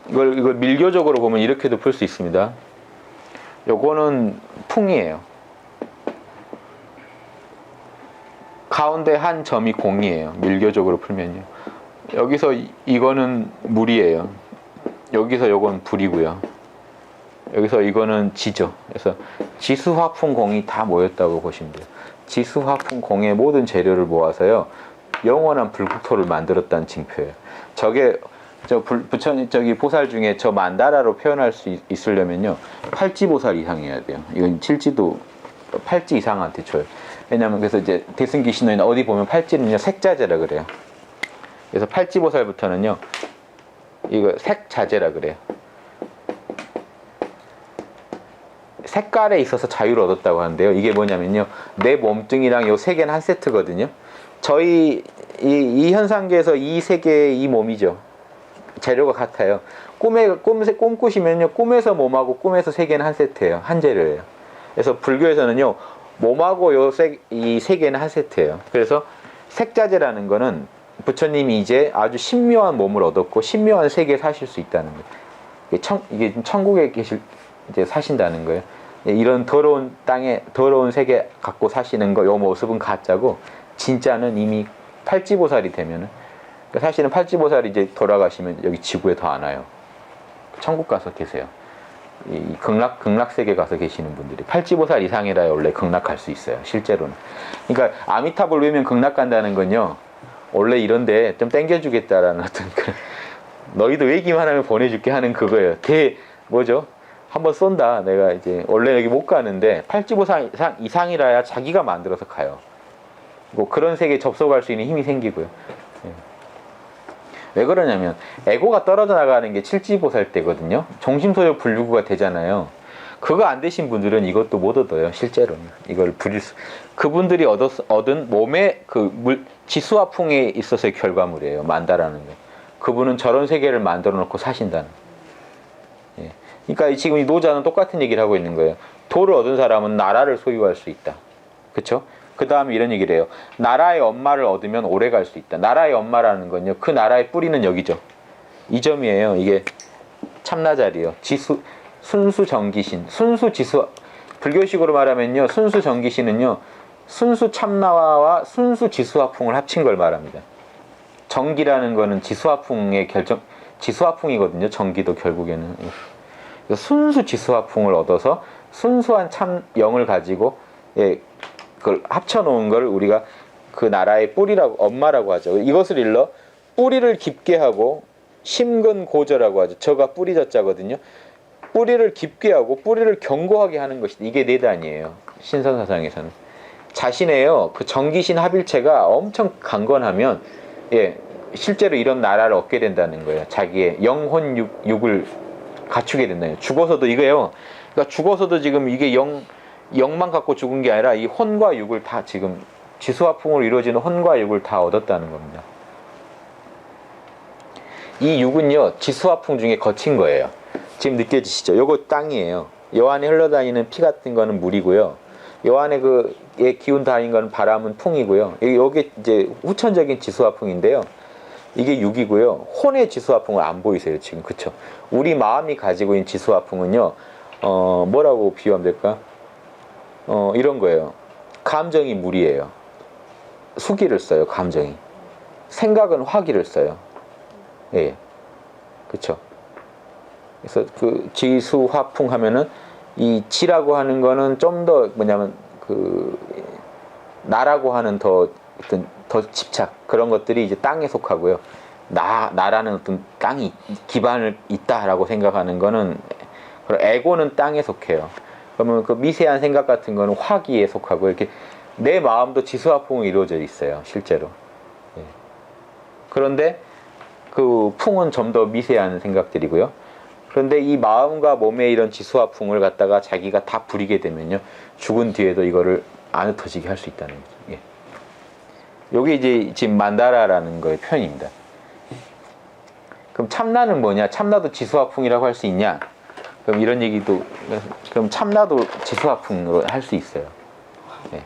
이걸 밀교적으로 보면 이렇게도 풀 수 있습니다. 요거는 풍이에요. 가운데 한 점이 공이에요. 밀교적으로 풀면요. 여기서 이거는 물이에요. 여기서 요건 불이고요. 여기서 이거는 지죠. 그래서 지수화풍공이 다 모였다고 보시면 돼요. 지수화풍공의 모든 재료를 모아서요 영원한 불국토를 만들었다는 징표예요. 저게 부처님 저기 보살 중에 저 만다라로 표현할 수 있으려면요 팔지보살 이상이어야 돼요. 이건 칠지도 팔지 이상한테 줘요. 왜냐면 그래서 이제 대승기 신호에 어디 보면 팔지는요 색자재라 그래요. 그래서 팔지보살부터는요 이거 색자재라 그래요. 색깔에 있어서 자유를 얻었다고 하는데요. 이게 뭐냐면요 내 몸뚱이랑 요 세 개는 한 세트거든요. 저희 이 현상계에서 이 세 개의 이 몸이죠. 재료가 같아요. 꿈꾸시면요 꿈에서 몸하고 꿈에서 세 개는 한 세트예요. 한 재료예요. 그래서 불교에서는요 몸하고 이 세 개는 한 세트예요. 그래서 색자재라는 거는 부처님이 이제 아주 신묘한 몸을 얻었고 신묘한 세계에 사실 수 있다는 거예요. 이게 천국에 이제 사신다는 거예요. 이런 더러운 땅에 더러운 세계 갖고 사시는 거 요 모습은 가짜고 진짜는 이미 팔지보살이 되면은 사실은 팔지보살이 이제 돌아가시면 여기 지구에 더 안 와요. 천국 가서 계세요. 이 극락세계 가서 계시는 분들이 팔지보살 이상이라야 원래 극락 갈 수 있어요. 실제로는. 그러니까 아미타불 외면 극락 간다는 건요. 원래 이런데 좀 땡겨주겠다라는 어떤 그런 너희도 얘기만 하면 보내줄게 하는 그거예요. 뭐죠? 한번 쏜다. 내가 이제 원래 여기 못 가는데 팔지보살 이상이라야 자기가 만들어서 가요. 뭐 그런 세계에 접속할 수 있는 힘이 생기고요. 예. 왜 그러냐면 에고가 떨어져 나가는 게 칠지보살 때거든요. 정심소유 불유구가 되잖아요. 그거 안 되신 분들은 이것도 못 얻어요. 실제로는 이걸 그분들이 얻은 몸의 지수화풍에 있어서의 결과물이에요. 만다라는 게. 그분은 저런 세계를 만들어 놓고 사신다는. 예. 그러니까 지금 이 노자는 똑같은 얘기를 하고 있는 거예요. 도를 얻은 사람은 나라를 소유할 수 있다. 그렇죠? 그 다음에 이런 얘기를 해요. 나라의 엄마를 얻으면 오래 갈 수 있다. 나라의 엄마라는 건요. 그 나라의 뿌리는 여기죠. 이 점이에요. 이게 참나자리요. 순수정기신. 순수지수. 불교식으로 말하면요. 순수정기신은요. 순수참나와 순수지수화풍을 합친 걸 말합니다. 정기라는 거는 지수화풍의 지수화풍이거든요. 정기도 결국에는. 순수지수화풍을 얻어서 순수한 참 영을 가지고 그걸 합쳐놓은 걸 우리가 그 나라의 뿌리라고 엄마라고 하죠. 이것을 일러 뿌리를 깊게 하고 심근고저라고 하죠. 저가 뿌리 젖자거든요. 뿌리를 깊게 하고 뿌리를 견고하게 하는 것이 이게 내단이에요. 신선사상에서는 자신의요 그 정기신 합일체가 엄청 강건하면 실제로 이런 나라를 얻게 된다는 거예요. 자기의 영혼 육을 갖추게 된다는 거예요. 죽어서도 이거예요. 그러니까 죽어서도 지금 이게 영만 갖고 죽은 게 아니라 이 혼과 육을 다 지금 지수화풍으로 이루어지는 혼과 육을 다 얻었다는 겁니다. 이 육은요 지수화풍 중에 거친 거예요. 지금 느껴지시죠? 요거 땅이에요. 요 안에 흘러다니는 피 같은 거는 물이고요. 요 안에 기운 다닌 거는 바람은 풍이고요. 요게 이제 후천적인 지수화풍인데요. 이게 육이고요. 혼의 지수화풍은 안 보이세요 지금. 그쵸? 우리 마음이 가지고 있는 지수화풍은요 뭐라고 비유하면 될까? 이런 거예요. 감정이 물이에요. 수기를 써요. 감정이. 생각은 화기를 써요. 예, 그렇죠. 그래서 그 지수화풍 하면은 이 지라고 하는 거는 좀 더 뭐냐면 나라고 하는 더 집착 그런 것들이 이제 땅에 속하고요. 나라는 어떤 땅이 기반을 있다라고 생각하는 거는 에고는 땅에 속해요. 그러면 그 미세한 생각 같은 거는 화기에 속하고 이렇게 내 마음도 지수화풍이 이루어져 있어요. 실제로. 예. 그런데 그 풍은 좀 더 미세한 생각들이고요. 그런데 이 마음과 몸의 이런 지수화풍을 갖다가 자기가 다 부리게 되면요. 죽은 뒤에도 이거를 안 흩어지게 할 수 있다는 거죠. 예. 요게 이제 지금 만다라라는 거의 표현입니다. 그럼 참나는 뭐냐? 참나도 지수화풍이라고 할 수 있냐? 그럼 이런 얘기도 그럼 참나도 지수화풍으로 할 수 있어요. 예.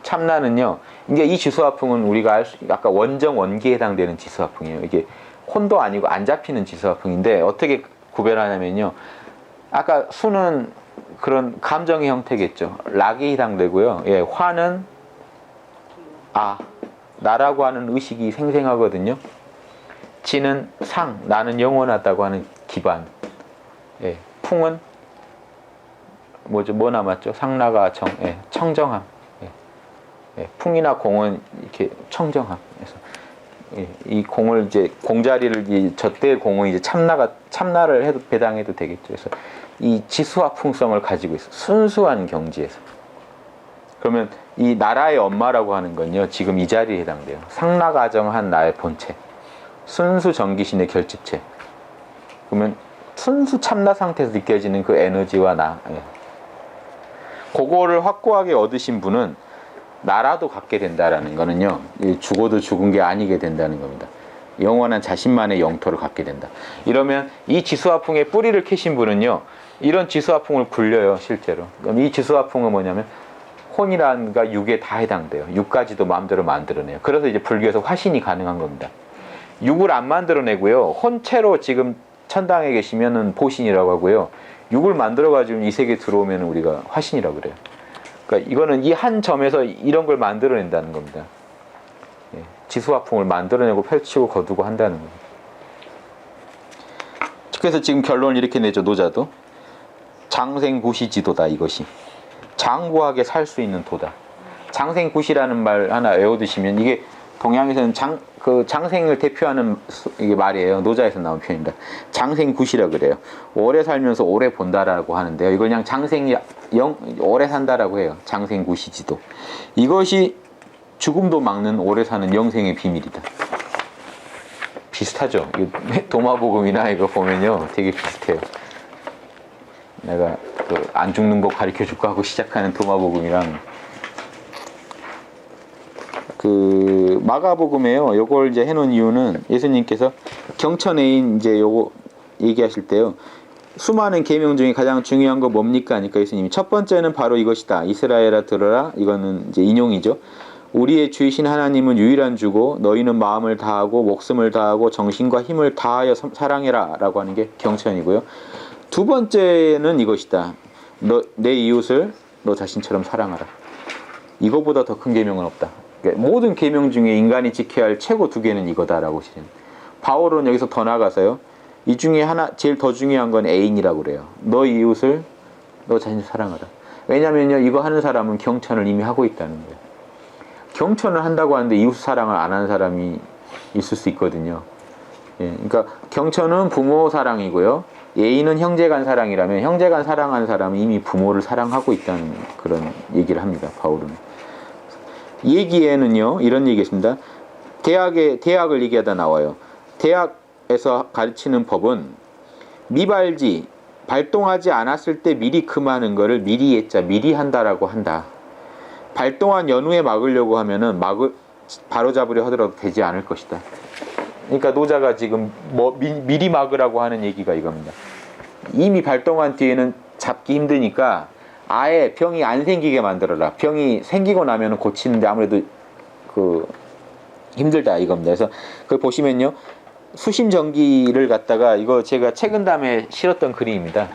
참나는요. 이게 이 지수화풍은 우리가 아까 원정 원기에 해당되는 지수화풍이에요. 이게 혼도 아니고 안 잡히는 지수화풍인데 어떻게 구별하냐면요. 아까 수는 그런 감정의 형태겠죠. 락에 해당되고요. 예, 화는 나라고 하는 의식이 생생하거든요. 지는 상, 나는 영원하다고 하는 기반. 예, 풍은 뭐죠? 뭐 남았죠? 상나가 정, 예, 청정함. 예, 예, 풍이나 공은 이렇게 청정함. 그래서 예, 이 공을 이제 공자리를 저때의 공은 이제 참나를 해도 배당해도 되겠죠. 그래서 이 지수와 풍성을 가지고 있어. 순수한 경지에서. 그러면 이 나라의 엄마라고 하는 건요, 지금 이 자리에 해당돼요. 상나가정한 나의 본체, 순수 정기신의 결집체. 그러면 순수 참나 상태에서 느껴지는 그 에너지와 나, 예. 그거를 확고하게 얻으신 분은 나라도 갖게 된다라는 거는요, 죽어도 죽은 게 아니게 된다는 겁니다. 영원한 자신만의 영토를 갖게 된다. 이러면 이 지수화풍의 뿌리를 캐신 분은요, 이런 지수화풍을 굴려요, 실제로. 그럼 이 지수화풍은 뭐냐면 혼이란가 육에 다 해당돼요. 육까지도 마음대로 만들어내요. 그래서 이제 불교에서 화신이 가능한 겁니다. 육을 안 만들어내고요, 혼체로 지금 천당에 계시면은 보신이라고 하고요, 육을 만들어가지고 이 세계에 들어오면 우리가 화신이라고 그래요. 그러니까 이거는 이 한 점에서 이런 걸 만들어낸다는 겁니다. 예, 지수화풍을 만들어내고 펼치고 거두고 한다는 겁니다. 그래서 지금 결론을 이렇게 내죠. 노자도 장생구시지도다. 이것이 장구하게 살 수 있는 도다. 장생구시라는 말 하나 외워두시면, 이게 동양에서는 장생을 대표하는 이게 말이에요. 노자에서 나온 표현입니다. 장생구시라 그래요. 오래 살면서 오래 본다라고 하는데요. 이걸 그냥 오래 산다라고 해요. 장생구시지도. 이것이 죽음도 막는 오래 사는 영생의 비밀이다. 비슷하죠. 도마복음이나 이거 보면요, 되게 비슷해요. 내가 안 죽는 법 가르쳐 줄까 하고 시작하는 도마복음이랑 마가복음에요. 요걸 이제 해놓은 이유는, 예수님께서 경천애인 이제 요거 얘기하실 때요, 수많은 계명 중에 가장 중요한 거 뭡니까? 하니까 예수님이 첫 번째는 바로 이것이다. 이스라엘아 들어라. 이거는 이제 인용이죠. 우리의 주이신 하나님은 유일한 주고 너희는 마음을 다하고 목숨을 다하고 정신과 힘을 다하여 사랑해라 라고 하는 게 경천이고요. 두 번째는 이것이다. 내 이웃을 너 자신처럼 사랑하라. 이거보다 더 큰 계명은 없다. 그러니까 모든 계명 중에 인간이 지켜야 할 최고 두 개는 이거다라고 하시는. 바울은 여기서 더 나아가서요, 이 중에 하나 제일 더 중요한 건 애인이라고 그래요. 너 이웃을 너 자신 사랑하라. 왜냐면요, 이거 하는 사람은 경천을 이미 하고 있다는 거예요. 경천을 한다고 하는데 이웃 사랑을 안 하는 사람이 있을 수 있거든요. 예, 그러니까 경천은 부모 사랑이고요, 예의는 형제간 사랑이라면 형제간 사랑하는 사람은 이미 부모를 사랑하고 있다는 그런 얘기를 합니다. 바울은. 얘기에는요, 이런 얘기겠습니다. 대학을 얘기하다 나와요. 대학에서 가르치는 법은 미발지, 발동하지 않았을 때 미리 금하는 거를 미리 했자, 미리 한다라고 한다. 발동한 연후에 막으려고 하면은 바로잡으려 하더라도 되지 않을 것이다. 그러니까 노자가 지금 미리 막으라고 하는 얘기가 이겁니다. 이미 발동한 뒤에는 잡기 힘드니까 아예 병이 안 생기게 만들어라. 병이 생기고 나면 고치는데 아무래도 힘들다 이겁니다. 그래서 그걸 보시면요, 수심전기를 갖다가, 이거 제가 책은담에 실었던 그림입니다.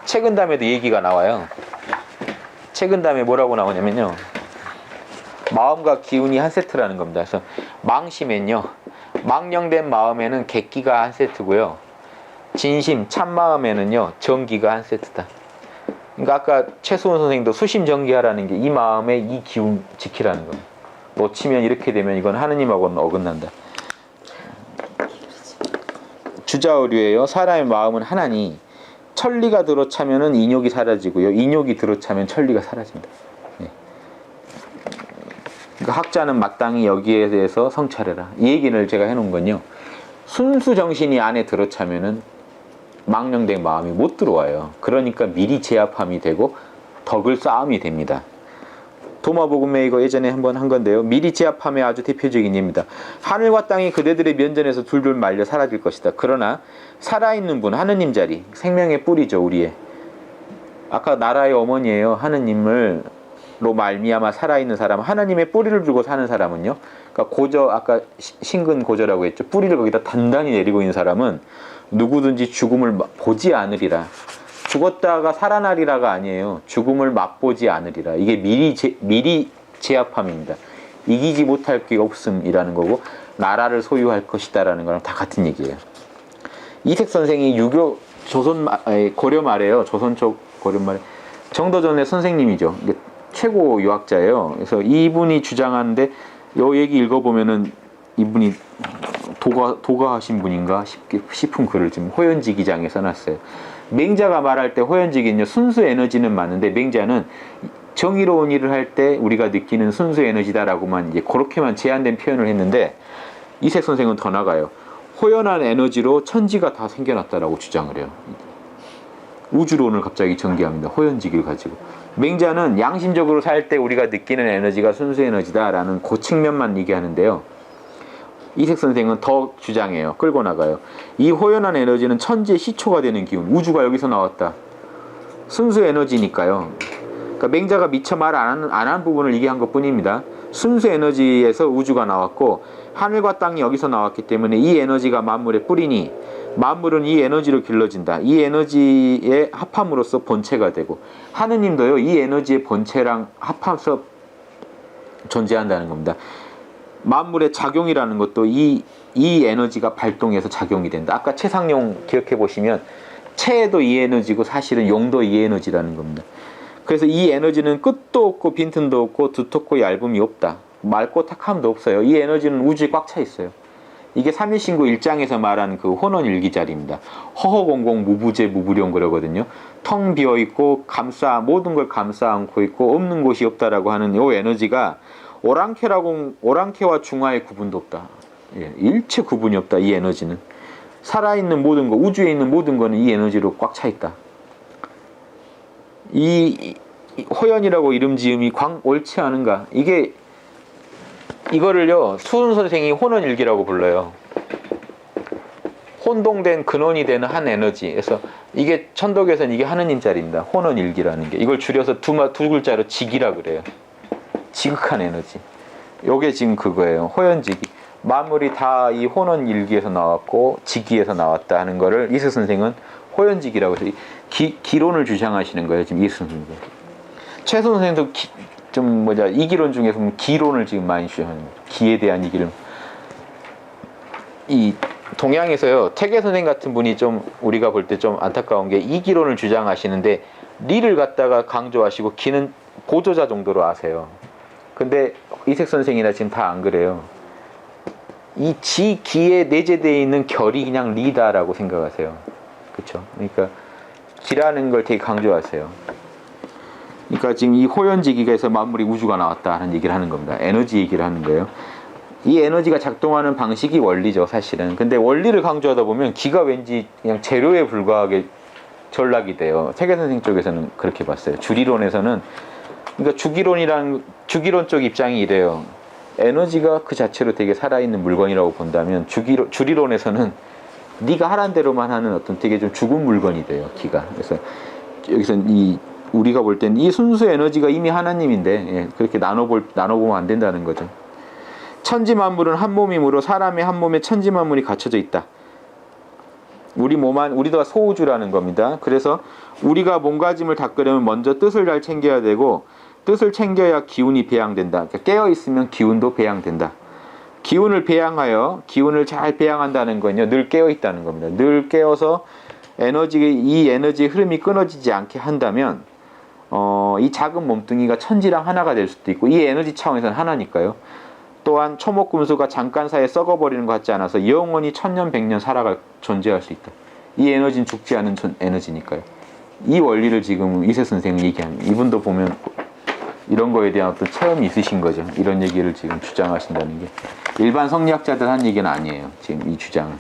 책은담에도 얘기가 나와요. 책은담에 뭐라고 나오냐면요, 마음과 기운이 한 세트라는 겁니다. 그래서 망심엔요, 망령된 마음에는 객기가 한 세트고요, 진심 참마음에는요 정기가 한 세트다. 그러니까 아까 최수원 선생님도 수심정기하라는 게 이 마음의 이 기운 지키라는 거예요. 놓치면 이렇게 되면 이건 하느님하고는 어긋난다. 주자어류예요. 사람의 마음은 하나니 천리가 들어차면은 인욕이 사라지고요, 인욕이 들어차면 천리가 사라집니다. 네. 그러니까 학자는 마땅히 여기에 대해서 성찰해라. 이 얘기를 제가 해놓은 건요, 순수 정신이 안에 들어차면은 망령된 마음이 못 들어와요. 그러니까 미리 제압함이 되고 덕을 쌓음이 됩니다. 도마복음에 이거 예전에 한번 한 건데요, 미리 제압함의 아주 대표적인 예입니다. 하늘과 땅이 그대들의 면전에서 둘둘 말려 사라질 것이다. 그러나 살아있는 분, 하느님 자리, 생명의 뿌리죠, 우리의. 아까 나라의 어머니예요. 하느님으로 말미암아 살아있는 사람, 하나님의 뿌리를 두고 사는 사람은요, 그러니까 고저, 아까 신근 고저라고 했죠. 뿌리를 거기다 단단히 내리고 있는 사람은 누구든지 죽음을 보지 않으리라. 죽었다가 살아나리라가 아니에요. 죽음을 맛보지 않으리라. 이게 미리 제압함입니다. 이기지 못할 게 없음이라는 거고, 나라를 소유할 것이다 라는 거랑 다 같은 얘기예요. 이색 선생이 고려 말에요. 조선 쪽 고려 말에 정도전의 선생님이죠. 이게 최고 유학자예요. 그래서 이분이 주장하는데 요 얘기 읽어보면은 이분이 도가하신 분인가 싶은 글을 지금 호연지 기장에 써놨어요. 맹자가 말할 때 호연지기는요, 순수 에너지는 맞는데 맹자는 정의로운 일을 할 때 우리가 느끼는 순수 에너지다라고만 이제 그렇게만 제한된 표현을 했는데 이색 선생은 더 나가요. 호연한 에너지로 천지가 다 생겨났다라고 주장을 해요. 우주론을 갑자기 전개합니다. 호연지기를 가지고. 맹자는 양심적으로 살 때 우리가 느끼는 에너지가 순수 에너지다라는 그 측면만 얘기하는데요. 이색 선생은 더 주장해요. 끌고 나가요. 이 호연한 에너지는 천지의 시초가 되는 기운. 우주가 여기서 나왔다. 순수 에너지니까요. 그러니까 맹자가 미처 말 안 한 부분을 얘기한 것 뿐입니다. 순수 에너지에서 우주가 나왔고 하늘과 땅이 여기서 나왔기 때문에 이 에너지가 만물의 뿌리니 만물은 이 에너지로 길러진다. 이 에너지의 합함으로써 본체가 되고 하느님도요, 이 에너지의 본체랑 합해서 존재한다는 겁니다. 만물의 작용이라는 것도 이 에너지가 발동해서 작용이 된다. 아까 채상용 기억해 보시면 채도 이 에너지고 사실은 용도 이 에너지라는 겁니다. 그래서 이 에너지는 끝도 없고 빈틈도 없고 두텁고 얇음이 없다. 맑고 탁함도 없어요. 이 에너지는 우주에 꽉 차 있어요. 이게 3일신구 1장에서 말한 그 혼원일기자리입니다. 허허공공 무부재 무부령 그러거든요. 텅 비어있고 모든 걸 감싸 안고 있고 없는 곳이 없다라고 하는 이 에너지가 오랑캐와 중화의 구분도 없다. 예, 일체 구분이 없다. 이 에너지는 살아있는 모든 거, 우주에 있는 모든 거는 이 에너지로 꽉 차 있다. 이 호연이라고 이름 지음이 옳지 않은가? 이거를요, 수은 선생이 혼원일기라고 불러요. 혼동된 근원이 되는 한 에너지. 그래서 이게 천덕에서는 이게 하느님 자리입니다. 혼원일기라는 게. 이걸 줄여서 두 글자로 직이라 그래요. 지극한 에너지. 요게 지금 그거예요. 호연지기. 만물이 다 이 혼원일기에서 나왔고 지기에서 나왔다 하는 거를 이수 선생은 호연지기라고 해서 기론을 주장하시는 거예요. 지금 이수 선생님. 최 선생도 이기론 중에서 기론을 지금 많이 주장하는 거죠. 기에 대한 이기론. 이 동양에서요, 태계 선생 같은 분이 좀 우리가 볼 때 좀 안타까운 게 이기론을 주장하시는데 리를 갖다가 강조하시고 기는 보조자 정도로 아세요. 근데 이색 선생이나 지금 다 안 그래요. 이 기에 내재되어 있는 결이 그냥 리다라고 생각하세요. 그렇죠? 그러니까 기라는 걸 되게 강조하세요. 그러니까 지금 이 호연지기에서 만물이 우주가 나왔다 하는 얘기를 하는 겁니다. 에너지 얘기를 하는 거예요. 이 에너지가 작동하는 방식이 원리죠, 사실은. 근데 원리를 강조하다 보면 기가 왠지 그냥 재료에 불과하게 전락이 돼요. 태계 선생 쪽에서는 그렇게 봤어요. 주리론에서는, 그러니까 주기론 쪽 입장이 이래요. 에너지가 그 자체로 되게 살아있는 물건이라고 본다면 주리론에서는 네가 하란 대로만 하는 어떤 되게 좀 죽은 물건이 돼요, 기가. 그래서 여기서 우리가 볼 땐 이 순수 에너지가 이미 하나님인데, 예, 그렇게 나눠보면 안 된다는 거죠. 천지 만물은 한 몸이므로 사람의 한 몸에 천지 만물이 갖춰져 있다. 우리가 소우주라는 겁니다. 그래서 우리가 몸가짐을 닦으려면 먼저 뜻을 잘 챙겨야 되고, 뜻을 챙겨야 기운이 배양된다. 그러니까 깨어있으면 기운도 배양된다. 기운을 기운을 잘 배양한다는 건요, 늘 깨어있다는 겁니다. 늘 깨어서 이 에너지의 흐름이 끊어지지 않게 한다면, 이 작은 몸뚱이가 천지랑 하나가 될 수도 있고, 이 에너지 차원에서는 하나니까요. 또한 초목금수가 잠깐 사이에 썩어버리는 것 같지 않아서 영원히 1000년 100년 존재할 수 있다. 이 에너지는 죽지 않은 에너지니까요. 이 원리를 지금 이세 선생은 얘기합니다. 이분도 보면 이런 거에 대한 어떤 체험이 있으신 거죠. 이런 얘기를 지금 주장하신다는 게 일반 성리학자들 한 얘기는 아니에요. 지금 이 주장은.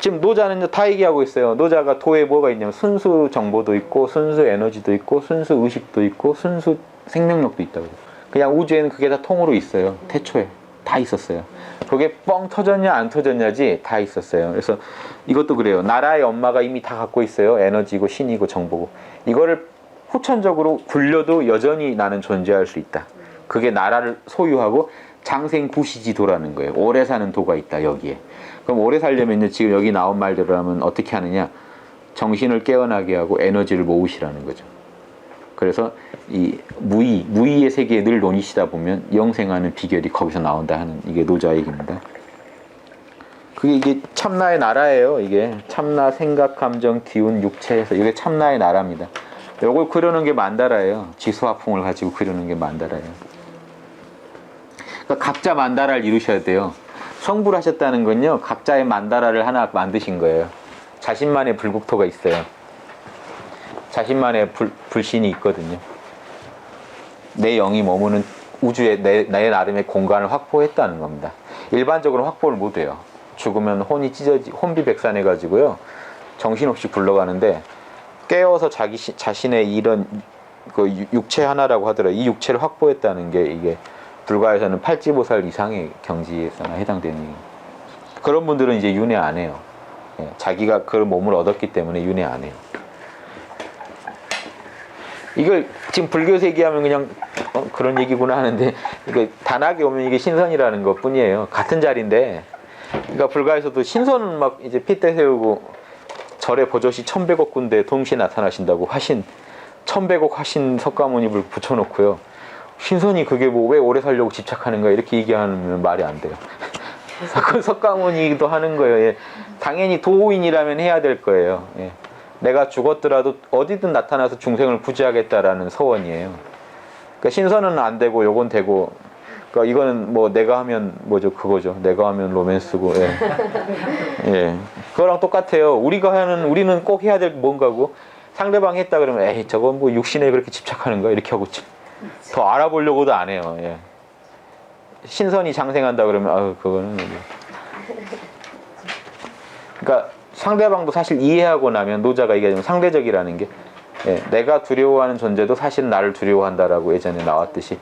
지금 노자는 다 얘기하고 있어요. 노자가 도에 뭐가 있냐면 순수 정보도 있고, 순수 에너지도 있고, 순수 의식도 있고, 순수 생명력도 있다고. 그냥 우주에는 그게 다 통으로 있어요. 태초에 다 있었어요. 그게 뻥 터졌냐 안 터졌냐지 다 있었어요. 그래서 이것도 그래요. 나라의 엄마가 이미 다 갖고 있어요. 에너지고 신이고 정보고. 이거를 후천적으로 굴려도 여전히 나는 존재할 수 있다. 그게 나라를 소유하고 장생구시지도라는 거예요. 오래 사는 도가 있다, 여기에. 그럼 오래 살려면 지금 여기 나온 말대로 하면 어떻게 하느냐? 정신을 깨어나게 하고 에너지를 모으시라는 거죠. 그래서 이 무의의 세계에 늘 논의시다 보면 영생하는 비결이 거기서 나온다 하는, 이게 노자 얘기입니다. 이게 참나의 나라예요. 이게 참나 생각, 감정, 기운, 육체에서 이게 참나의 나라입니다. 요걸 그려놓은 게 만다라예요. 지수화풍을 가지고 그려놓은 게 만다라예요. 그러니까 각자 만다라를 이루셔야 돼요. 성불 하셨다는 건요, 각자의 만다라를 하나 만드신 거예요. 자신만의 불국토가 있어요. 자신만의 불신이 있거든요. 내 영이 머무는 우주에 내 나름의 공간을 확보했다는 겁니다. 일반적으로 확보를 못해요. 죽으면 혼이 혼비백산해가지고요, 정신없이 굴러가는데, 깨어서 자신의 이런 그 육체 하나라고 하더라도 이 육체를 확보했다는 게 이게 불가에서는 팔찌보살 이상의 경지에서나 해당되는 얘기예요. 그런 분들은 이제 윤회 안 해요. 예, 자기가 그런 몸을 얻었기 때문에 윤회 안 해요. 이걸 지금 불교에서 얘기하면 그냥 그런 얘기구나 하는데, 이게 단학에 오면 이게 신선이라는 것 뿐이에요. 같은 자리인데, 그러니까 불가에서도 신선은 막 이제 핏대 세우고 절에 버젓이 1100억 군데 동시에 나타나신다고 화신 1100억 화신 석가모니를 붙여놓고요, 신선이 그게 뭐 왜 오래 살려고 집착하는 거야 이렇게 얘기하면 말이 안 돼요. 석가모니도 하는 거예요. 예. 당연히 도인이라면 해야 될 거예요. 예. 내가 죽었더라도 어디든 나타나서 중생을 구제하겠다라는 서원이에요. 그러니까 신선은 안 되고 요건 되고, 그러니까 이거는 뭐 내가 하면 뭐죠, 그거죠. 내가 하면 로맨스고. 예. 예. 그거랑 똑같아요. 우리는 꼭 해야 될 뭔가고, 상대방 했다 그러면 에이 저건 뭐 육신에 그렇게 집착하는 거야 이렇게 하고 더 알아보려고도 안 해요. 예. 신선이 장생한다 그러면 아유 그거는 그러니까 상대방도 사실 이해하고 나면, 노자가 얘기하자면 상대적이라는 게, 예, 내가 두려워하는 존재도 사실 나를 두려워한다라고 예전에 나왔듯이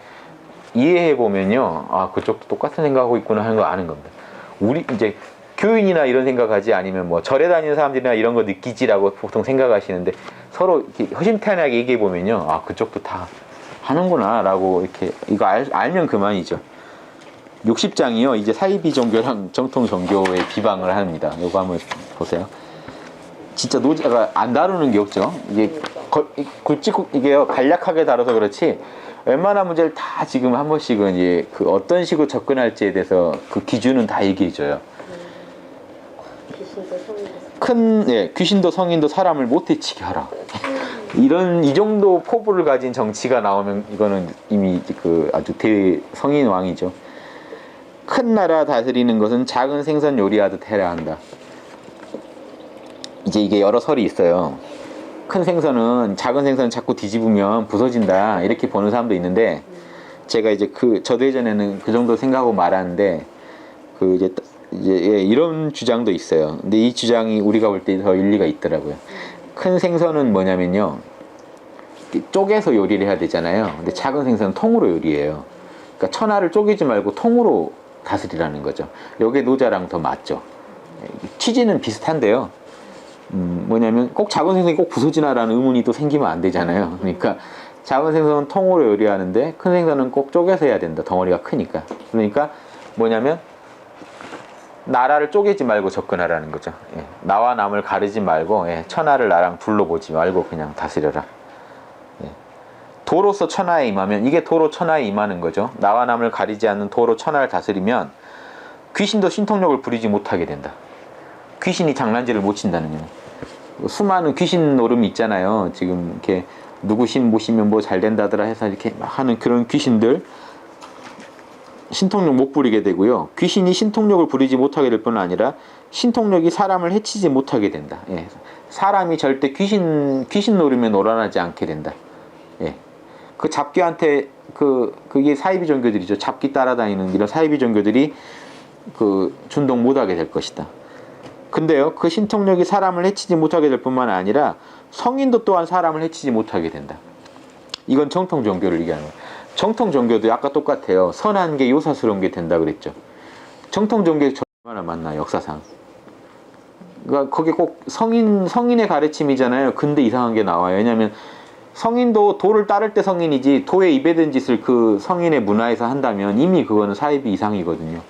이해해 보면요, 아 그쪽도 똑같은 생각하고 있구나 하는 거 아는 겁니다. 우리 이제 교인이나 이런 생각하지, 아니면 뭐 절에 다니는 사람들이나 이런 거 느끼지라고 보통 생각하시는데, 서로 이렇게 허심탄회하게 얘기해 보면요, 아 그쪽도 다 하는구나 라고 이렇게 이거 알면 그만이죠. 60장이요 이제 사이비 종교랑 정통 종교의 비방을 합니다. 요거 한번 보세요. 진짜 노자가 안 다루는 게 없죠. 이게 굵직굵 이게요 간략하게 다뤄서 그렇지, 웬만한 문제를 다 지금 한 번씩은 이제 그 어떤 식으로 접근할지에 대해서 그 기준은 다 얘기해줘요. 귀신도 성인도 사람을 못 해치게 하라. 이 정도 포부를 가진 정치가 나오면 이거는 이미 그 아주 대성인 왕이죠. 큰 나라 다스리는 것은 작은 생선 요리하듯 해야 한다. 이제 이게 여러 설이 있어요. 큰 생선은 작은 생선은 자꾸 뒤집으면 부서진다 이렇게 보는 사람도 있는데, 제가 이제 저도 예전에는 그 정도 생각하고 말하는데, 이제 예, 이런 주장도 있어요. 근데 이 주장이 우리가 볼 때 더 일리가 있더라고요. 큰 생선은 뭐냐면요, 쪼개서 요리를 해야 되잖아요. 근데 작은 생선은 통으로 요리해요. 그러니까 천하를 쪼개지 말고 통으로 다스리라는 거죠. 요게 노자랑 더 맞죠. 취지는 비슷한데요. 뭐냐면 꼭 작은 생선이 꼭 부서지나라는 의문이 또 생기면 안 되잖아요. 그러니까 작은 생선은 통으로 요리하는데 큰 생선은 꼭 쪼개서 해야 된다. 덩어리가 크니까. 그러니까 뭐냐면 나라를 쪼개지 말고 접근하라는 거죠. 예. 나와 남을 가르지 말고, 예. 천하를 나랑 둘러보지 말고 그냥 다스려라. 예. 도로서 천하에 임하면, 이게 도로 천하에 임하는 거죠. 나와 남을 가리지 않는 도로 천하를 다스리면 귀신도 신통력을 부리지 못하게 된다. 귀신이 장난질을 못 친다는 거예요. 수많은 귀신 노름이 있잖아요. 지금 이렇게 누구 신 모시면 뭐 잘 된다더라 해서 이렇게 막 하는 그런 귀신들, 신통력 못 부리게 되고요. 귀신이 신통력을 부리지 못하게 될 뿐 아니라 신통력이 사람을 해치지 못하게 된다. 예. 사람이 절대 귀신 노름에 놀아나지 않게 된다. 예. 그 잡귀한테 그게 사이비 종교들이죠. 잡귀 따라다니는 이런 사이비 종교들이 준동 못하게 될 것이다. 근데요, 그 신통력이 사람을 해치지 못하게 될 뿐만 아니라 성인도 또한 사람을 해치지 못하게 된다. 이건 정통 종교를 얘기하는 거예요. 정통 종교도 아까 똑같아요. 선한 게 요사스러운 게 된다 그랬죠. 정통 종교에 얼마나 맞나요, 역사상? 그러니까 거기 꼭 성인의 가르침이잖아요. 근데 이상한 게 나와요. 왜냐하면 성인도 도를 따를 때 성인이지, 도에 입에든 짓을 그 성인의 문화에서 한다면 이미 그거는 사이비 이상이거든요.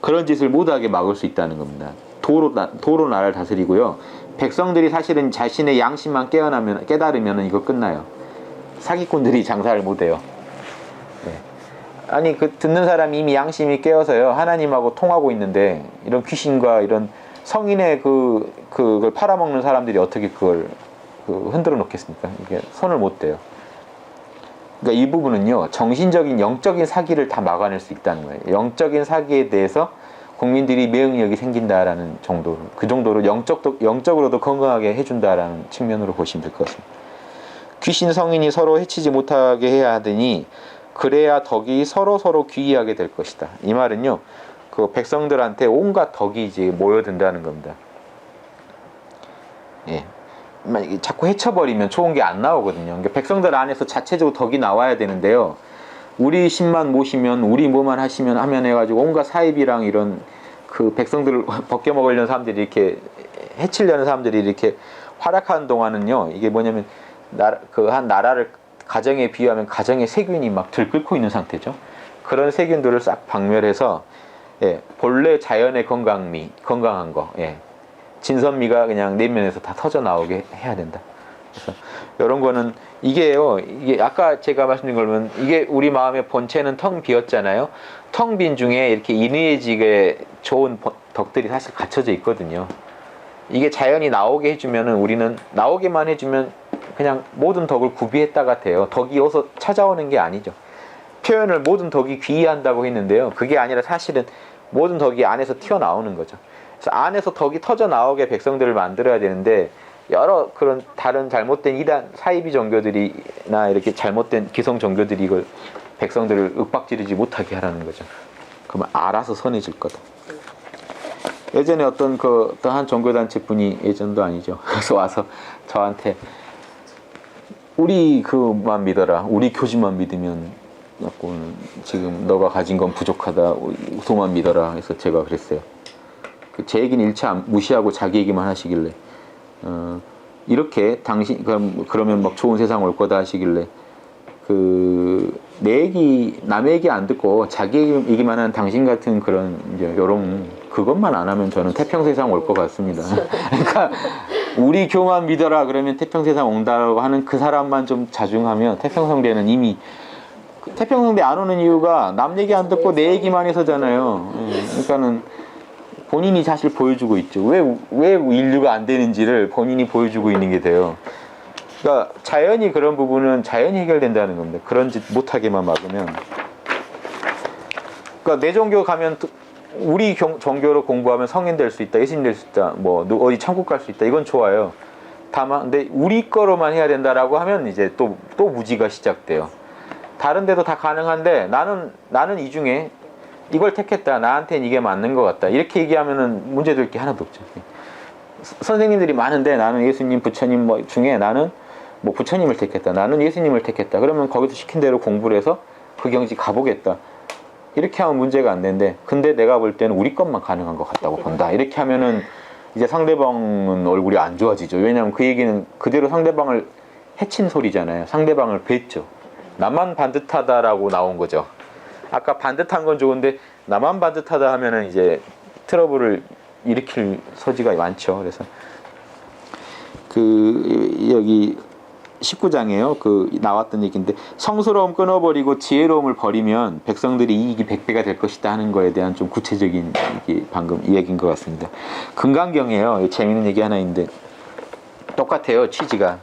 그런 짓을 못하게 막을 수 있다는 겁니다. 도로 나라를 다스리고요. 백성들이 사실은 자신의 양심만 깨달으면 이거 끝나요. 사기꾼들이 장사를 못해요. 네. 아니 듣는 사람이 이미 양심이 깨어서요, 하나님하고 통하고 있는데 이런 귀신과 이런 성인의 그걸 팔아먹는 사람들이 어떻게 그걸 흔들어 놓겠습니까? 이게 손을 못 대요. 그러니까 이 부분은요, 정신적인 영적인 사기를 다 막아낼 수 있다는 거예요. 영적인 사기에 대해서 국민들이 매응력이 생긴다라는 정도로, 그 정도로 영적으로도 건강하게 해준다라는 측면으로 보시면 될 것 같습니다. 귀신 성인이 서로 해치지 못하게 해야 하더니 그래야 덕이 서로 귀의하게 될 것이다. 이 말은요, 그 백성들한테 온갖 덕이 이제 모여든다는 겁니다. 예. 자꾸 해쳐버리면 좋은 게 안 나오거든요. 그러니까 백성들 안에서 자체적으로 덕이 나와야 되는데요. 우리 신만 모시면, 우리 뭐만 하면 해가지고 온갖 사입이랑 이런 그 백성들을 벗겨먹으려는 사람들이 이렇게 해치려는 사람들이 이렇게 활약하는 동안은요, 이게 뭐냐면 한 나라를 가정에 비유하면 가정의 세균이 막 들끓고 있는 상태죠. 그런 세균들을 싹 박멸해서, 예, 본래 자연의 건강한 거, 예, 진선미가 그냥 내면에서 다 터져 나오게 해야 된다. 그래서 이런 거는 이게 아까 제가 말씀드린 걸면 이게 우리 마음의 본체는 텅 비었잖아요. 텅 빈 중에 이렇게 인의해지게 좋은 덕들이 사실 갖춰져 있거든요. 이게 자연이 나오게 해주면은, 우리는 나오게만 해주면 그냥 모든 덕을 구비했다가 돼요. 덕이 어서 찾아오는 게 아니죠. 표현을 모든 덕이 귀의한다고 했는데요. 그게 아니라 사실은 모든 덕이 안에서 튀어나오는 거죠. 그래서 안에서 덕이 터져 나오게 백성들을 만들어야 되는데, 여러 그런 다른 잘못된 이단 사이비 종교들이나 이렇게 잘못된 기성 종교들이 이걸 백성들을 윽박지르지 못하게 하라는 거죠. 그러면 알아서 선해질 거다. 예전에 어떤 한 종교단체 분이, 예전도 아니죠, 그래서 와서 저한테 우리 그만 믿어라, 우리 교주만 믿으면 지금 너가 가진 건 부족하다, 우소만 믿어라 해서 제가 그랬어요. 제 얘기는 일체 무시하고 자기 얘기만 하시길래, 이렇게 그러면 막 좋은 세상 올 거다 하시길래, 내 얘기, 남의 얘기 안 듣고 자기 얘기만 하는 당신 같은 그런 요런 그것만 안 하면 저는 태평세상 올 것 같습니다. 그러니까 우리 교만 믿어라 그러면 태평세상 온다고 하는 그 사람만 좀 자중하면, 태평성대는 이미, 태평성대 안 오는 이유가 남 얘기 안 듣고 내 얘기만 해서잖아요. 그러니까는 본인이 사실 보여주고 있죠. 왜 인류가 안 되는지를 본인이 보여주고 있는 게 돼요. 그러니까 자연이, 그런 부분은 자연이 해결된다는 겁니다. 그런 짓 못하게만 막으면. 그러니까 내 종교 가면, 우리 종교로 공부하면 성인 될 수 있다, 예수님 될 수 있다, 뭐 어디 천국 갈 수 있다, 이건 좋아요. 다만 근데 우리 거로만 해야 된다라고 하면 이제 또 무지가 시작돼요. 다른 데도 다 가능한데 나는 이 중에 이걸 택했다, 나한테는 이게 맞는 것 같다, 이렇게 얘기하면은 문제될 게 하나도 없죠. 선생님들이 많은데 나는 예수님, 부처님 뭐 중에 나는 뭐 부처님을 택했다, 나는 예수님을 택했다, 그러면 거기서 시킨 대로 공부를 해서 그 경지 가보겠다, 이렇게 하면 문제가 안 되는데, 근데 내가 볼 때는 우리 것만 가능한 것 같다고 본다, 이렇게 하면은 이제 상대방은 얼굴이 안 좋아지죠. 왜냐하면 그 얘기는 그대로 상대방을 해친 소리잖아요. 상대방을 뱉죠. 나만 반듯하다라고 나온 거죠. 아까 반듯한 건 좋은데 나만 반듯하다 하면은 이제 트러블을 일으킬 소지가 많죠. 그래서 여기 19장에요. 나왔던 얘기인데, 성스러움 끊어버리고 지혜로움을 버리면 백성들이 이익이 100배가 될 것이다 하는 거에 대한 좀 구체적인 얘기, 방금 이 얘기인 것 같습니다. 금강경이에요. 재밌는 얘기 하나 있는데, 똑같아요. 취지가.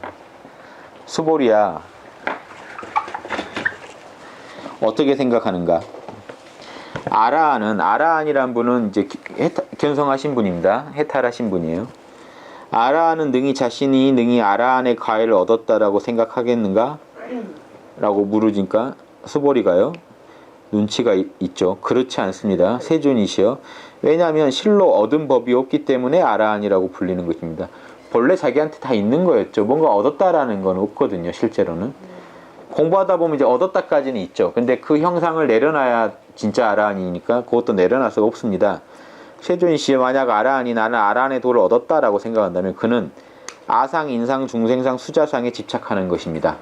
수보리야, 어떻게 생각하는가? 아라한이란 분은 이제 견성하신 분입니다. 해탈하신 분이에요. 아라한은 능히 아라한의 과외를 얻었다라고 생각하겠는가? 라고 물으니까 수보리가요, 눈치가 있죠. 그렇지 않습니다. 세존이시여. 왜냐하면 실로 얻은 법이 없기 때문에 아라한이라고 불리는 것입니다. 본래 자기한테 다 있는 거였죠. 뭔가 얻었다라는 건 없거든요. 실제로는 공부하다 보면 이제 얻었다까지는 있죠. 근데 그 형상을 내려놔야 진짜 아라한이니까 그것도 내려놔 수가 없습니다. 세존이시여, 만약 아라한이 나는 아라한의 도를 얻었다라고 생각한다면 그는 아상, 인상, 중생상, 수자상에 집착하는 것입니다.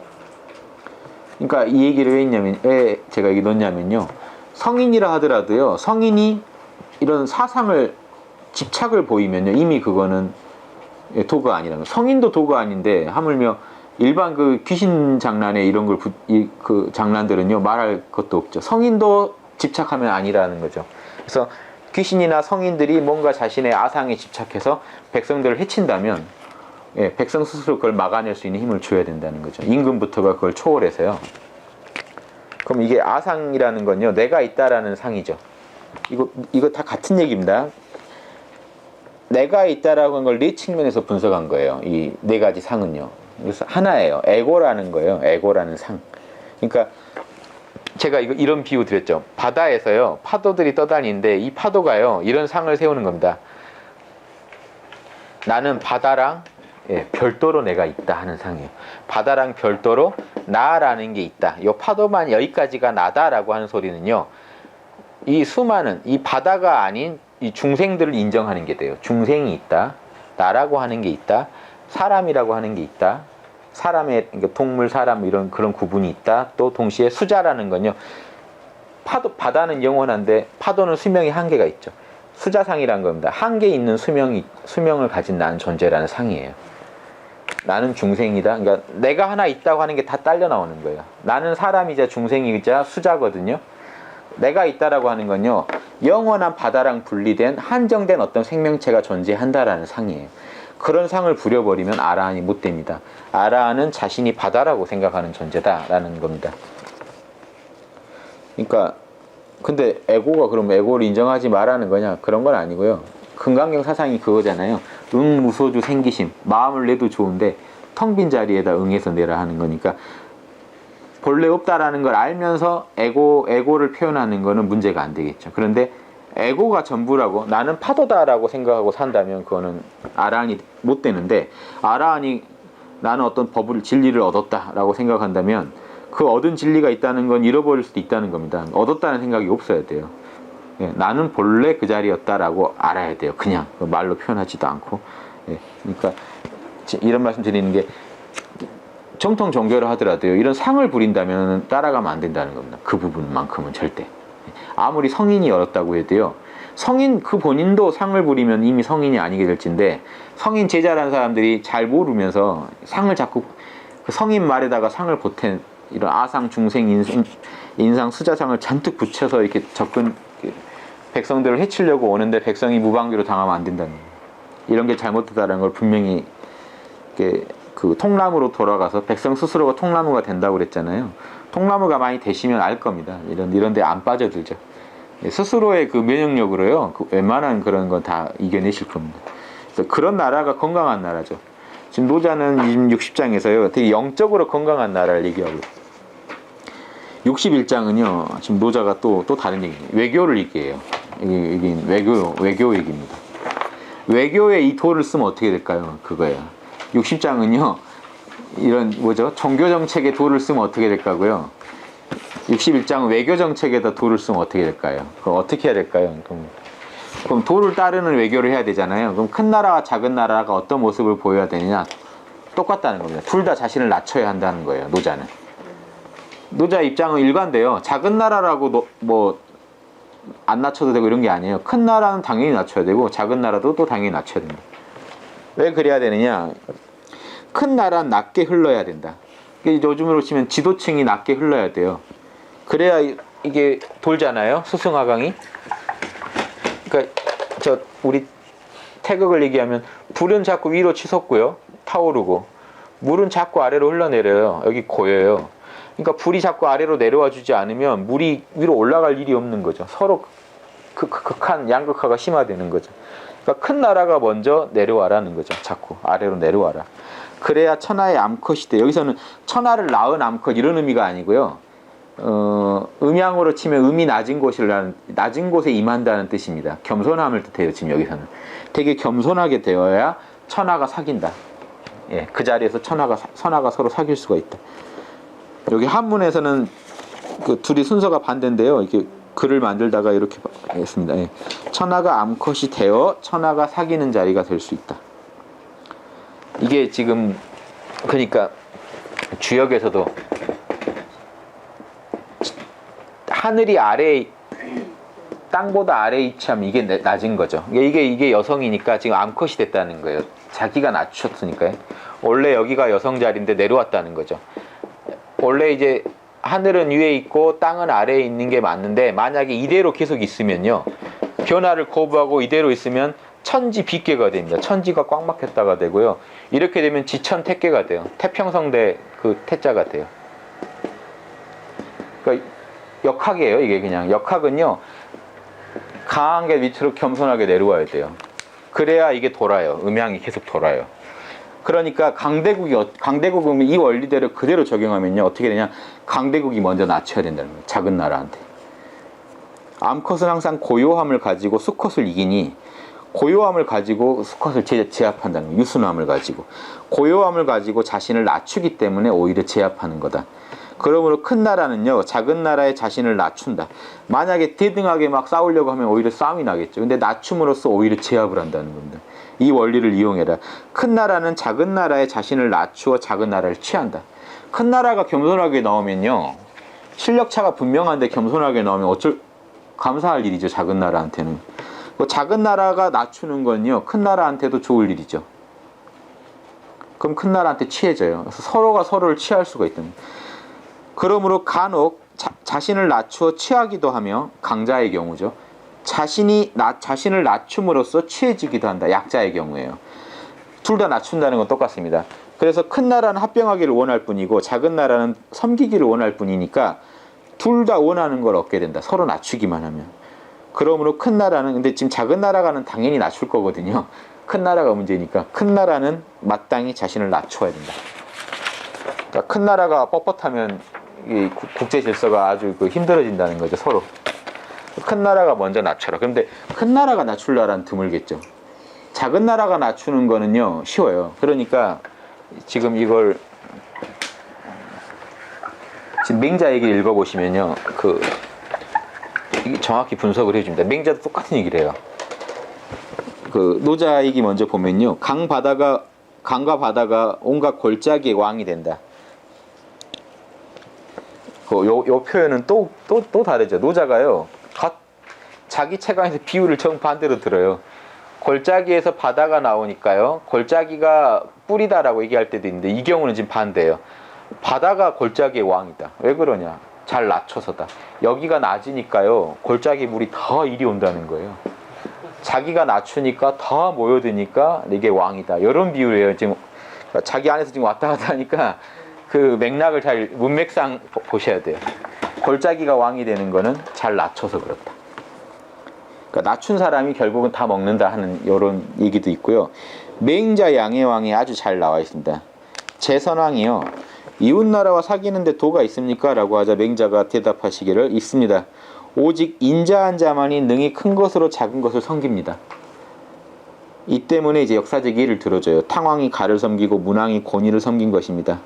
그러니까 이 얘기를 왜 제가 여기 넣냐면요, 성인이라 하더라도요, 성인이 이런 사상을, 집착을 보이면요, 이미 그거는 도가 아니라는 거예요. 성인도 도가 아닌데 하물며 일반 그 귀신 장난에 이런 걸 그 장난들은요, 말할 것도 없죠. 성인도 집착하면 아니라는 거죠. 그래서 귀신이나 성인들이 뭔가 자신의 아상에 집착해서 백성들을 해친다면 예, 백성 스스로 그걸 막아낼 수 있는 힘을 줘야 된다는 거죠. 임금부터가 그걸 초월해서요. 그럼 이게 아상이라는 건요, 내가 있다라는 상이죠. 이거 다 같은 얘기입니다. 내가 있다라고 하는 걸 네 측면에서 분석한 거예요. 이 네 가지 상은요. 그래서 하나예요. 에고라는 거예요. 에고라는 상. 그러니까 제가 이런 비유 드렸죠. 바다에서요, 파도들이 떠다니는데 이 파도가요, 이런 상을 세우는 겁니다. 나는 바다랑 별도로 내가 있다 하는 상이에요. 바다랑 별도로 나라는 게 있다. 이 파도만 여기까지가 나다라고 하는 소리는요, 이 수많은 이 바다가 아닌 이 중생들을 인정하는 게 돼요. 중생이 있다, 나라고 하는 게 있다, 사람이라고 하는 게 있다, 사람의, 그러니까 동물, 사람 이런 그런 구분이 있다. 또 동시에 수자라는 건요, 바다는 영원한데 파도는 수명이 한계가 있죠. 수자상이란 겁니다. 한계 있는 수명을 가진 나는 존재라는 상이에요. 나는 중생이다. 그러니까 내가 하나 있다고 하는 게 다 딸려 나오는 거예요. 나는 사람이자 중생이자 수자거든요. 내가 있다라고 하는 건요, 영원한 바다랑 분리된 한정된 어떤 생명체가 존재한다라는 상이에요. 그런 상을 부려버리면 아라한이 못 됩니다. 아라한은 자신이 바다라고 생각하는 존재다라는 겁니다. 그러니까 근데 에고가 그럼 에고를 인정하지 말라는 거냐? 그런 건 아니고요. 금강경 사상이 그거잖아요. 응무소주 생기심. 마음을 내도 좋은데 텅 빈 자리에다 응해서 내라 하는 거니까, 본래 없다라는 걸 알면서 에고를 표현하는 거는 문제가 안 되겠죠. 그런데 에고가 전부라고, 나는 파도다라고 생각하고 산다면 그거는 아라한이 못 되는데, 아라한이 나는 어떤 진리를 얻었다라고 생각한다면 그 얻은 진리가 있다는 건 잃어버릴 수도 있다는 겁니다. 얻었다는 생각이 없어야 돼요. 예, 나는 본래 그 자리였다라고 알아야 돼요. 그냥 말로 표현하지도 않고. 예, 그러니까 이런 말씀 드리는 게, 정통 종교를 하더라도요, 이런 상을 부린다면 따라가면 안 된다는 겁니다. 그 부분만큼은 절대. 아무리 성인이 열었다고 해도요, 성인 그 본인도 상을 부리면 이미 성인이 아니게 될진데, 성인 제자라는 사람들이 잘 모르면서 상을 자꾸 그 성인 말에다가 상을 보탠 이런 아상, 중생, 인상, 수자상을 잔뜩 붙여서 이렇게 백성들을 해치려고 오는데 백성이 무방비로 당하면 안 된다는 거예요. 이런 게 잘못됐다는 걸 분명히 그 통나무로 돌아가서 백성 스스로가 통나무가 된다고 그랬잖아요. 통나무가 많이 되시면 알 겁니다. 이런 데 안 빠져들죠. 스스로의 그 면역력으로요, 웬만한 그런 건 다 이겨내실 겁니다. 그래서 그런 나라가 건강한 나라죠. 지금 노자는 60장에서요, 되게 영적으로 건강한 나라를 얘기하고 있어요. 61장은요, 지금 노자가 또 다른 얘기예요. 외교를 얘기해요. 이게 외교 얘기입니다. 외교에 이 도를 쓰면 어떻게 될까요? 그거예요. 60장은요, 이런 종교 정책에 도를 쓰면 어떻게 될까고요? 61장은 외교 정책에다 도를 쓰면 어떻게 될까요? 그럼 어떻게 해야 될까요? 그럼 도를 따르는 외교를 해야 되잖아요. 그럼 큰 나라와 작은 나라가 어떤 모습을 보여야 되느냐? 똑같다는 겁니다. 둘 다 자신을 낮춰야 한다는 거예요, 노자는. 노자 입장은 일관돼요. 작은 나라라고 안 낮춰도 되고 이런 게 아니에요. 큰 나라는 당연히 낮춰야 되고 작은 나라도 또 당연히 낮춰야 됩니다. 왜 그래야 되느냐? 큰 나라는 낮게 흘러야 된다. 요즘으로 치면 지도층이 낮게 흘러야 돼요. 그래야 이게 돌잖아요, 수승하강이. 그러니까 우리 태극을 얘기하면 불은 자꾸 위로 치솟고요, 타오르고, 물은 자꾸 아래로 흘러내려요. 여기 고여요. 그러니까 불이 자꾸 아래로 내려와 주지 않으면 물이 위로 올라갈 일이 없는 거죠. 서로 양극화가 심화되는 거죠. 그러니까 큰 나라가 먼저 내려와라는 거죠. 자꾸 아래로 내려와라. 그래야 천하의 암컷이 돼. 여기서는 천하를 낳은 암컷 이런 의미가 아니고요. 음양으로 치면 음이 낮은 곳에 임한다는 뜻입니다. 겸손함을 뜻해요. 지금 여기서는 되게 겸손하게 되어야 천하가 사귄다. 예, 그 자리에서 선하가 서로 사귈 수가 있다. 여기 한문에서는 그 둘이 순서가 반대인데요. 이렇게 글을 만들다가 이렇게 했습니다. 예. 천하가 암컷이 되어 천하가 사귀는 자리가 될 수 있다. 이게 지금 그러니까 주역에서도 하늘이 아래에, 땅보다 아래에 위치하면 이게 낮은 거죠. 이게 여성이니까 지금 암컷이 됐다는 거예요. 자기가 낮췄으니까요. 원래 여기가 여성 자리인데 내려왔다는 거죠. 원래 이제 하늘은 위에 있고 땅은 아래에 있는 게 맞는데, 만약에 이대로 계속 있으면요, 변화를 거부하고 이대로 있으면 천지 빗개가 됩니다. 천지가 꽉 막혔다가 되고요. 이렇게 되면 지천태계가 돼요. 태평성대 그 태자가 돼요. 그러니까 역학이에요. 이게 그냥 역학은요. 강한 게 밑으로 겸손하게 내려와야 돼요. 그래야 이게 돌아요. 음양이 계속 돌아요. 그러니까 강대국은 이 원리대로 그대로 적용하면요. 어떻게 되냐. 강대국이 먼저 낮춰야 된다는 거예요. 작은 나라한테. 암컷은 항상 고요함을 가지고 수컷을 이기니 고요함을 가지고 수컷을 제압한다는 거예요. 유순함을 가지고. 고요함을 가지고 자신을 낮추기 때문에 오히려 제압하는 거다. 그러므로 큰 나라는요. 작은 나라의 자신을 낮춘다. 만약에 대등하게 막 싸우려고 하면 오히려 싸움이 나겠죠. 근데 낮춤으로써 오히려 제압을 한다는 겁니다. 이 원리를 이용해라. 큰 나라는 작은 나라의 자신을 낮추어 작은 나라를 취한다. 큰 나라가 겸손하게 나오면요. 실력차가 분명한데 겸손하게 나오면 감사할 일이죠. 작은 나라한테는. 작은 나라가 낮추는 건요. 큰 나라한테도 좋을 일이죠. 그럼 큰 나라한테 취해져요. 그래서 서로가 서로를 취할 수가 있답니다. 그러므로 간혹 자신을 낮추어 취하기도 하며 강자의 경우죠. 자신을 낮춤으로써 취해지기도 한다. 약자의 경우에요. 둘 다 낮춘다는 건 똑같습니다. 그래서 큰 나라는 합병하기를 원할 뿐이고 작은 나라는 섬기기를 원할 뿐이니까 둘 다 원하는 걸 얻게 된다. 서로 낮추기만 하면. 그러므로 큰 나라는 근데 지금 작은 나라가는 당연히 낮출 거거든요. 큰 나라가 문제니까 큰 나라는 마땅히 자신을 낮춰야 된다. 그러니까 큰 나라가 뻣뻣하면 이 국제 질서가 아주 힘들어진다는 거죠. 서로. 큰 나라가 먼저 낮춰라. 그런데 큰 나라가 낮출 나라는 드물겠죠. 작은 나라가 낮추는 거는요 쉬워요. 그러니까 지금 이걸 지금 맹자 얘기를 읽어보시면요 이게 정확히 분석을 해줍니다. 맹자도 똑같은 얘기를 해요. 노자 얘기 먼저 보면요. 강과 바다가 온갖 골짜기의 왕이 된다. 요 표현은 또 다르죠. 노자가요. 자기 책 안에서 비유를 정반대로 들어요. 골짜기에서 바다가 나오니까요. 골짜기가 뿌리다라고 얘기할 때도 있는데 이 경우는 지금 반대예요. 바다가 골짜기의 왕이다. 왜 그러냐? 잘 낮춰서다. 여기가 낮으니까요. 골짜기 물이 더 이리 온다는 거예요. 자기가 낮추니까 더 모여드니까 이게 왕이다. 이런 비유예요. 지금 자기 안에서 지금 왔다 갔다 하니까 그 맥락을 잘 문맥상 보셔야 돼요. 골짜기가 왕이 되는 거는 잘 낮춰서 그렇다. 그러니까 낮춘 사람이 결국은 다 먹는다 하는 이런 얘기도 있고요. 맹자 양해왕이 아주 잘 나와 있습니다. 제선왕이요. 이웃나라와 사귀는데 도가 있습니까? 라고 하자 맹자가 대답하시기를 있습니다. 오직 인자한 자만이 능히 큰 것으로 작은 것을 섬깁니다. 이 때문에 이제 역사적 예를 들어줘요. 탕왕이 가를 섬기고 문왕이 권위를 섬긴 것입니다.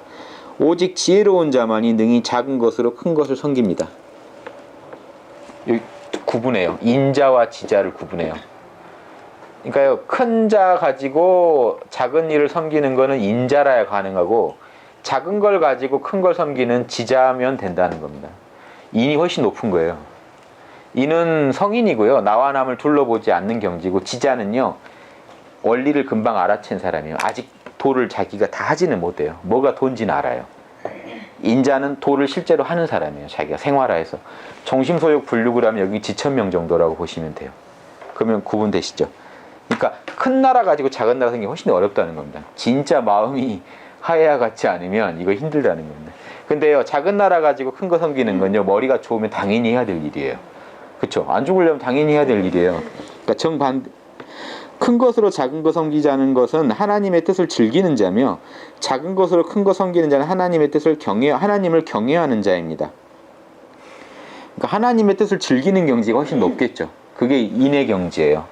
오직 지혜로운 자만이 능히 작은 것으로 큰 것을 섬깁니다. 여기 구분해요. 인자와 지자를 구분해요. 그러니까요, 큰 자 가지고 작은 일을 섬기는 거는 인자라야 가능하고 작은 걸 가지고 큰 걸 섬기는 지자면 된다는 겁니다. 인이 훨씬 높은 거예요. 인은 성인이고요. 나와 남을 둘러보지 않는 경지고 지자는요. 원리를 금방 알아챈 사람이에요. 아직 도를 자기가 다 하지는 못해요. 뭐가 도인지는 알아요. 인자는 도를 실제로 하는 사람이에요. 자기가 생활화해서. 정심소욕 분류를 하면 여기 지천명 정도라고 보시면 돼요. 그러면 구분되시죠? 그러니까 큰 나라 가지고 작은 나라 생기기 훨씬 어렵다는 겁니다. 진짜 마음이 하야 같지 않으면 이거 힘들다는 겁니다. 근데요, 작은 나라 가지고 큰 거 섬기는 건요, 머리가 좋으면 당연히 해야 될 일이에요. 그쵸? 안 죽으려면 당연히 해야 될 일이에요. 그러니까 정반대. 큰 것으로 작은 거 섬기자는 것은 하나님의 뜻을 즐기는 자며 작은 것으로 큰 거 섬기는 자는 하나님의 뜻을 하나님을 경외하는 자입니다. 그러니까 하나님의 뜻을 즐기는 경지가 훨씬 높겠죠. 그게 인의 경지예요.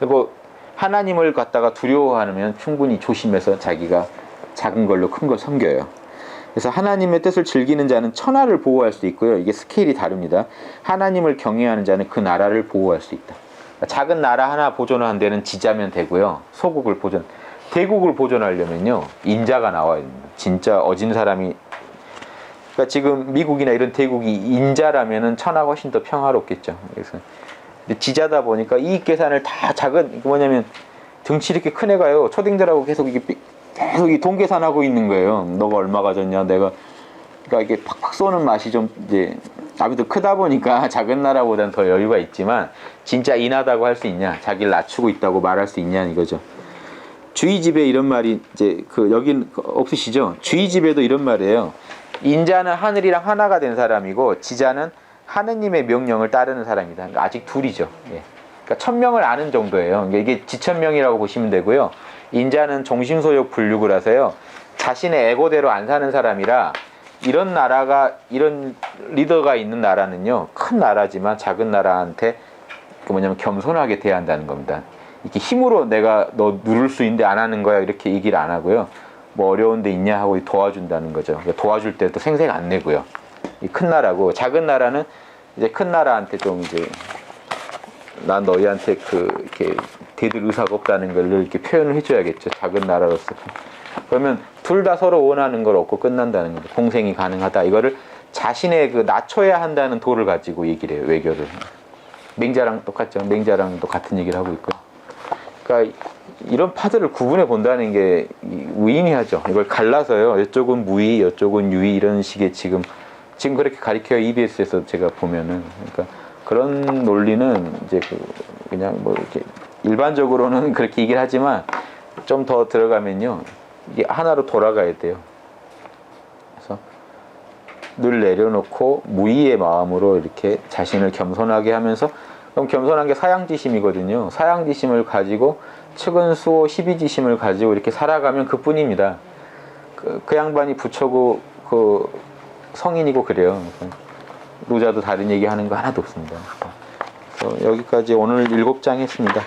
그리고 하나님을 갖다가 두려워하면 충분히 조심해서 자기가 작은 걸로 큰 걸 섬겨요. 그래서 하나님의 뜻을 즐기는 자는 천하를 보호할 수 있고요. 이게 스케일이 다릅니다. 하나님을 경외하는 자는 그 나라를 보호할 수 있다. 작은 나라 하나 보존하는 데는 지자면 되고요. 대국을 보존하려면요. 인자가 나와야 됩니다. 진짜 어진 사람이. 그러니까 지금 미국이나 이런 대국이 인자라면은 천하가 훨씬 더 평화롭겠죠. 그래서 근데 지자다 보니까 이익 계산을 다 뭐냐면 등치 이렇게 큰 애가요. 초딩들하고 계속 이 돈 계산하고 있는 거예요. 너가 얼마 가졌냐, 그러니까 이게 팍팍 쏘는 맛이 좀 이제 아무튼 크다 보니까 작은 나라보다는 더 여유가 있지만 진짜 인하다고 할 수 있냐, 자기를 낮추고 있다고 말할 수 있냐 이거죠. 주의집에 이런 말이 이제 여긴 없으시죠? 주의집에도 이런 말이에요. 인자는 하늘이랑 하나가 된 사람이고 지자는 하느님의 명령을 따르는 사람이다. 그러니까 아직 둘이죠. 예. 그러니까 천명을 아는 정도예요. 그러니까 이게 지천명이라고 보시면 되고요. 인자는 종심소욕 불육을 하세요. 자신의 에고대로 안 사는 사람이라 이런 나라가 이런 리더가 있는 나라는요. 큰 나라지만 작은 나라한테 뭐냐면 겸손하게 대해야 한다는 겁니다. 이렇게 힘으로 내가 너 누를 수 있는데 안 하는 거야 이렇게 얘기를 안 하고요. 뭐 어려운 데 있냐 하고 도와준다는 거죠. 그러니까 도와줄 때도 생색 안 내고요. 이 큰 나라고 작은 나라는 이제 큰 나라한테 좀 이제 난 너희한테 이렇게 대들 의사가 없다는 걸 이렇게 표현을 해줘야겠죠. 작은 나라로서. 그러면 둘 다 서로 원하는 걸 얻고 끝난다는 거죠. 공생이 가능하다. 이거를 자신의 낮춰야 한다는 도를 가지고 얘기를 해요. 외교를. 맹자랑 똑같죠. 맹자랑도 같은 얘기를 하고 있고요. 그러니까 이런 파들을 구분해 본다는 게 무의미하죠. 이걸 갈라서요. 이쪽은 무의, 이쪽은 유의 이런 식의 지금 그렇게 가리켜요. EBS에서 제가 보면은. 그러니까 그런 논리는 이제 그냥 뭐 이렇게 일반적으로는 그렇게 얘기를 하지만 좀 더 들어가면요. 이게 하나로 돌아가야 돼요. 그래서 늘 내려놓고 무의의 마음으로 이렇게 자신을 겸손하게 하면서 그럼 겸손한 게 사양지심이거든요. 사양지심을 가지고 측은수호 시비지심을 가지고 이렇게 살아가면 그뿐입니다. 그 양반이 부처고 성인이고 그래요. 노자도 다른 얘기 하는 거 하나도 없습니다. 여기까지 오늘 7장 했습니다.